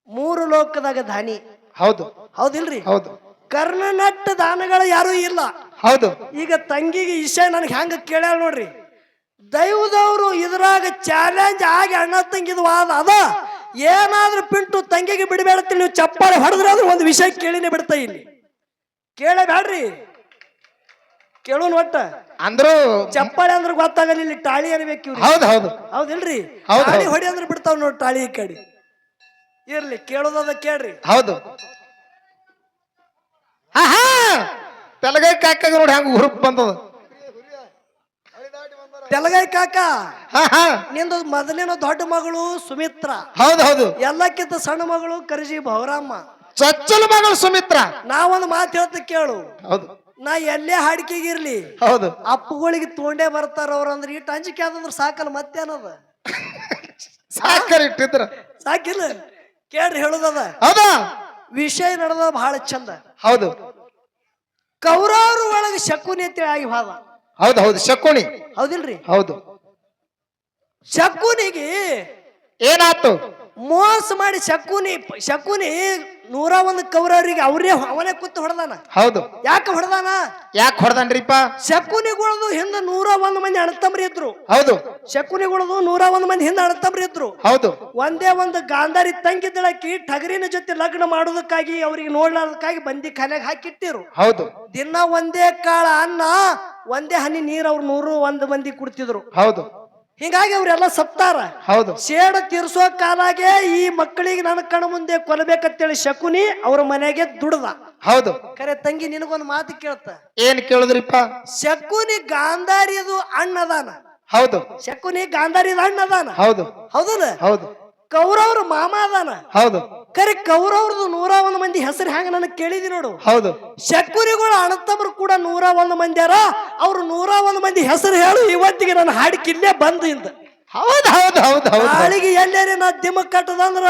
3 ಲೋಕದಾಗ ದಾನಿ. ಹೌದು. ಹೌದಿಲ್ರಿ? ಹೌದು. ಕರ್ಣನಟ್ಟ ದಾನಗಳು ಯಾರು ಇಲ್ಲ. ಹೌದು. ಈಗ ತಂಗಿಗೆ ವಿಷಯ ನನಗೆ ಹೆಂಗ ಕೇಳ್ಯಾಳ ನೋಡ್ರಿ. ದೈವದವರು ಇದ್ರಾಗ ಚಾಲೆಂಜ್ ಆಗಿ ಅಣ್ಣ ತಂಗಿದ ವಾದ ಅದ. ಏನಾದ್ರೂ ಪಿಂಟು ತಂಗಿಗೆ ಬಿಡಬೇಡತ್ತಿ, ನೀವು ಚಪ್ಪಾಳೆ ಹೊಡೆದ್ರೆ ಆದ್ರೂ ಒಂದು ವಿಷಯ ಕೇಳಿನೇ ಬಿಡ್ತಾ. ಇಲ್ಲಿ ಕೇಳಬೇಡ್ರಿ, ಕೇಳೋಣ ಒಟ್ಟ. ಅಂದ್ರು ಚಪ್ಪಾಳೆ ಅಂದ್ರೆ ಗೊತ್ತಾಗಲ್ಲ, ಇಲ್ಲಿ ಟಾಳಿ ಅನ್ಬೇಕು ಇವ್ರು. ಹೌದು ಹೌದು ಹೌದಿಲ್ರಿ? ಹೌದು, ಟಾಳಿ ಹೌದು. ಹೊಡಿ ಅಂದ್ರೆ ಬಿಡ್ತಾವ್ ನೋಡಿ ಟಾಳಿ ಈ ಕಡೆ. ಇರ್ಲಿ, ಕೇಳೋದದ ಕೇಳ್ರಿ. ಹೌದು. ಆಹಾ ತೆಲಗೈ ಕಾಕಾಗ ನೋಡಿ ಹಂಗ ಹುರುಪ್ ಬಂದದ. ತೆಲಗಾಯಿ ಕಾಕ, ಹಾ ಹಾ ನಿಂದು ಮೊದಲಿನ ದೊಡ್ಡ ಮಗಳು ಸುಮಿತ್ರ, ಹೌದು ಹೌದು. ಎಲ್ಲಕ್ಕಿಂತ ಸಣ್ಣ ಮಗಳು ಕರ್ಜಿ ಭವರಮ್ಮ. ಚೊಚ್ಚಲ ಮಗಳು ಸುಮಿತ್ರ. ನಾವೊಂದು ಮಾತು ಹೇಳ್ತ ಕೇಳು. ಹೌದು ನಾ ಎಲ್ಲೇ ಹಾಡಿಕೆಗಿರ್ಲಿ ಹೌದು. ಅಪ್ಪುಗಳಿಗೆ ತೊಗೊಂಡೇ ಬರ್ತಾರ ಅವ್ರ. ಅಂದ್ರೆ ಇಟ್ಟು ಅಂಜಿಕೆ ಆದಂದ್ರ ಸಾಕಲ್ಲ, ಮತ್ತೇನದ? ಸಾಕರ್ ಇಟ್ಟಿದ್ರ ಸಾಕಿಲ್ಲ. ಕೇಳ್ರಿ, ಹೇಳುದದ. ಹೌದಾ? ವಿಷಯ ನಡೆದ ಬಹಳ ಚಂದ. ಹೌದು ಕೌರವ್ರ ಒಳಗೆ ಶಕುನಿ ಅಂತೇಳಿ ಆಗಿ ಹೋದ. ಹೌದು ಹೌದು. ಶಕುನಿ. ಹೌದಿಲ್ರಿ? ಹೌದು. ಶಕುನಿಗೆ ಏನಾತು? ಮೋಸ ಮಾಡಿ ಶಕುನಿ 101 ಕೌರವರಿಗೆ ಅವನೇ ಕೂತು ಹೊಡೆದಾನ. ಹೌದು. ಯಾಕೆ ಹೊಡೆದಾನ? ಯಾಕೆ ಹೊಡೆದನ್ರಿಪ್ಪ? ಶಕುನಿಗಳದು ಹಿಂದ 101 ಮಂದಿ ಅಣ್ಣತಮ್ಮರು ಇದ್ರು. ಹೌದು. ಶಕುನಿಗಳದು 101 ಮಂದಿ ಹಿಂದ ಅಣ್ಣತಮ್ಮರು ಇದ್ರು. ಹೌದು. ಒಂದೇ ಒಂದು ಗಾಂಧಾರಿ ತಂಗಿದ್ದಳಕಿ ಟಗರಿನ ಜೊತೆ ಲಗ್ನ ಮಾಡೋದಕ್ಕಾಗಿ ಅವ್ರಿಗೆ ನೋಡ್ಲಾರ್ದಕ್ಕಾಗಿ ಬಂದಿ ಖಾನೆಗೆ ಹಾಕಿಟ್ಟಿರು. ಹೌದು. ದಿನ ಒಂದೇ ಕಾಳ ಅನ್ನ, ಒಂದೇ ಹನಿ ನೀರು ಅವ್ರು 101 ಮಂದಿ ಕುಡ್ತಿದ್ರು. ಹೌದು. ಹಿಂಗಾಗಿ ಅವ್ರೆಲ್ಲ ಸತ್ತಾರ. ಹೌದು. ಸೇಡ ತೀರ್ಸೋ ಕಾಲಾಗೆ ಈ ಮಕ್ಕಳಿಗೆ ನನ್ನ ಕಣ ಮುಂದೆ ಕೊಲ್ಲಬೇಕಂತೇಳಿ ಶಕುನಿ ಅವ್ರ ಮನೆಗೆ ದುಡ್ದ. ಹೌದು. ಕರೆ ತಂಗಿ, ನಿನಗೊಂದು ಮಾತು ಕೇಳ್ತ. ಏನ್ ಕೇಳುದ್ರಿಪ್ಪ? ಶಕುನಿ ಗಾಂಧಾರಿಯದು ಅಣ್ಣದಾನ. ಹೌದು. ಶಕುನಿ ಗಾಂಧಾರಿದ ಅಣ್ಣದಾನ. ಹೌದು. ಹೌದಲ್ಲ? ಹೌದು. ಕೌರವ್ರ ಮಾಮ ಅದಾನ. ಹೌದು. ಕರೆ ಕೌರವ್ರದು 101 ಮಂದಿ ಹೆಸರು ಹೆಂಗ ನನಗೆ ಕೇಳಿದಿ ನೋಡು. ಹೌದು. ಶಕುನಿಗಳು ಅಣ್ಣತಮ್ಮರು ಕೂಡ 101 ಮಂದಿ ಅರ. ಅವ್ರು 101 ಮಂದಿ ಹೆಸರು ಹೇಳು, ಇವತ್ತಿಗೆ ನನ್ನ ಹಾಡಿಕೆ ಇಲ್ಲೇ ಬಂದು ಇಂದ. ಹೌದು ಹೌದು ಹೌದು ಹೌದು. ನಾಳಿಗೆ ಎಲ್ಲೇನೆ ನಾ ದಿಮ್ಮಕ್ ಕಟ್ಟದಂದ್ರ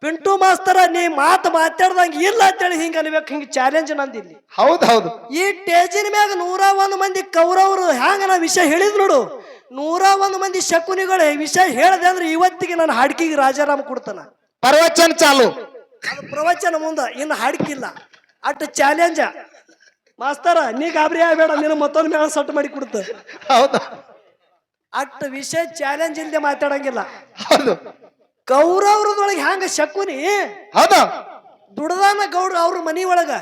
ಪಿಂಟು ಮಾಸ್ತರ ನೀ ಮಾತಾಡ್ದಂಗ ಇಲ್ಲ ಅಂತೇಳಿ ಹಿಂಗ ಅನ್ಬೇಕು. ಹಿಂಗ ಚಾಲೆಂಜ್ ನಂದಿಲ್ಲಿ. ಹೌದು ಹೌದು. ಈ ಟೇಜಿನ ಮ್ಯಾಗ 101 ಮಂದಿ ಕೌರವರು ಹ್ಯಾಂಗ ನಾ ವಿಷಯ ಹೇಳಿದ್ ನೋಡು. 101 ಮಂದಿ ಶಕುನಿಗಳು ವಿಷಯ ಹೇಳದೆ ಅಂದ್ರೆ ಇವತ್ತಿಗೆ ನನ್ನ ಹಾಡಿಕೆಗೆ ರಾಜಾರಾಮ್ ಕೊಡ್ತಾನ. ಪ್ರವಚನ ಚಾಲು. ಅದು ಪ್ರವಚನ ಮುಂದ, ಇನ್ನು ಹಾಡಿಕಿಲ್ಲ. ಅಟ್ ಚಾಲೆಂಜ ಮಾಸ್ತರ, ನೀ ಗಾಬರಿ ಆಗಬೇಡ, ನೀನು ಮತ್ತೊಂದು ಮೇಳ ಸಟ್ ಮಾಡಿ ಕೊಡ್ತ. ಹೌದು. ಅಟ್ ವಿಷಯ ಚಾಲೆಂಜ್ ಇಲ್ಲದೆ ಮಾತಾಡಂಗಿಲ್ಲ. ಹೌದು. ಕೌರವ್ರದೊಳಗೆ ಹ್ಯಾಂಗ ಶಕುನಿ ಹೌದು. ದುಡ್ದಾನ ಗೌಡ್ರ ಅವ್ರ ಮನಿ ಒಳಗ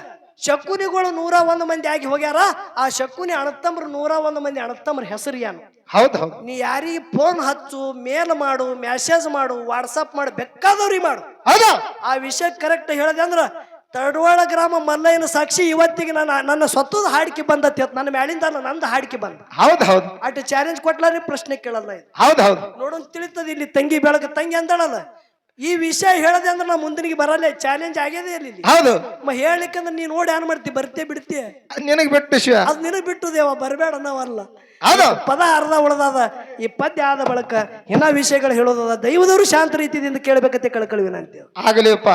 ಶಕುನಿಗಳು 101 ಮಂದಿ ಆಗಿ ಹೋಗ್ಯಾರ. ಆ ಶಕುನಿ ಅಣ್ಣತಮ್ಮರು 101 ಮಂದಿ ಅಣ್ಣತಮ್ಮರ ಹೆಸರು ಏನು? ಹೌದು ಹೌದು. ನೀ ಯಾರಿಗೆ ಫೋನ್ ಹಚ್ಚು, ಮೇಲ್ ಮಾಡು, ಮೆಸೇಜ್ ಮಾಡು, ವಾಟ್ಸಪ್ ಮಾಡು, ಬೇಕಾದವ್ರಿಗೆ ಮಾಡು. ಹೌದು. ಆ ವಿಷಯ ಕರೆಕ್ಟ್ ಹೇಳದೆ ಅಂದ್ರ ತಡವಾಳ ಗ್ರಾಮ ಮಲ್ಲಯ್ಯನ ಸಾಕ್ಷಿ ಇವತ್ತಿಗೆ ನನ್ನ ಸ್ವತ್ತದ ಹಾಡಿಕೆ ಬಂದತಿ. ನನ್ನ ಮ್ಯಾಲಿಂದ ನಂದು ಹಾಡಿಕೆ ಬಂದ. ಹೌದು ಹೌದು. ಅಟ್ ಚಾಲೆಂಜ್ ಕೊಟ್ಲಾರಿ ಪ್ರಶ್ನೆ ಕೇಳಲ್ಲ ಇದು. ಹೌದು ಹೌದು. ನೋಡೋನ್ ತಿಳಿತದ ಇಲ್ಲಿ ತಂಗಿ ಬೆಳಗ್ಗೆ ತಂಗಿ ಅಂದಳಲ್ಲ. ಈ ವಿಷಯ ಹೇಳದೆ ಅಂದ್ರೆ ನಾ ಮುಂದಿನಿಗೆ ಬರಲ್ಲ. ಚಾಲೆಂಜ್ ಆಗ್ಯದೇ ಇಲ್ಲಿ. ಹೌದು. ಹೇಳಿಕಂದ್ರೆ ನೀ ನೋಡಿ ಏನ್ ಮಾಡ್ತಿ, ಬರ್ತೆ ಬಿಡ್ತಿ. ನಿನಗ್ ಬಿಟ್ಟು ಶಿವ ಅದ್ ನಿನಗ್ ಬಿಟ್ಟು ದೇವ, ಬರಬೇಡ ನಾವಲ್ಲ. ಹೌದು. ಪದ ಅರ್ಧ ಉಳ್ದದ. ಈ ಪದ್ಯ ಆದ ಬಳಕ ಇನ್ನ ವಿಷಯಗಳು ಹೇಳೋದದ. ದೈವದವರು ಶಾಂತ ರೀತಿಯಿಂದ ಕೇಳಬೇಕಂತೆ ಕಳ್ಕಳಿ ವಿನಂತಿ. ಆಗಲಿಯಪ್ಪ.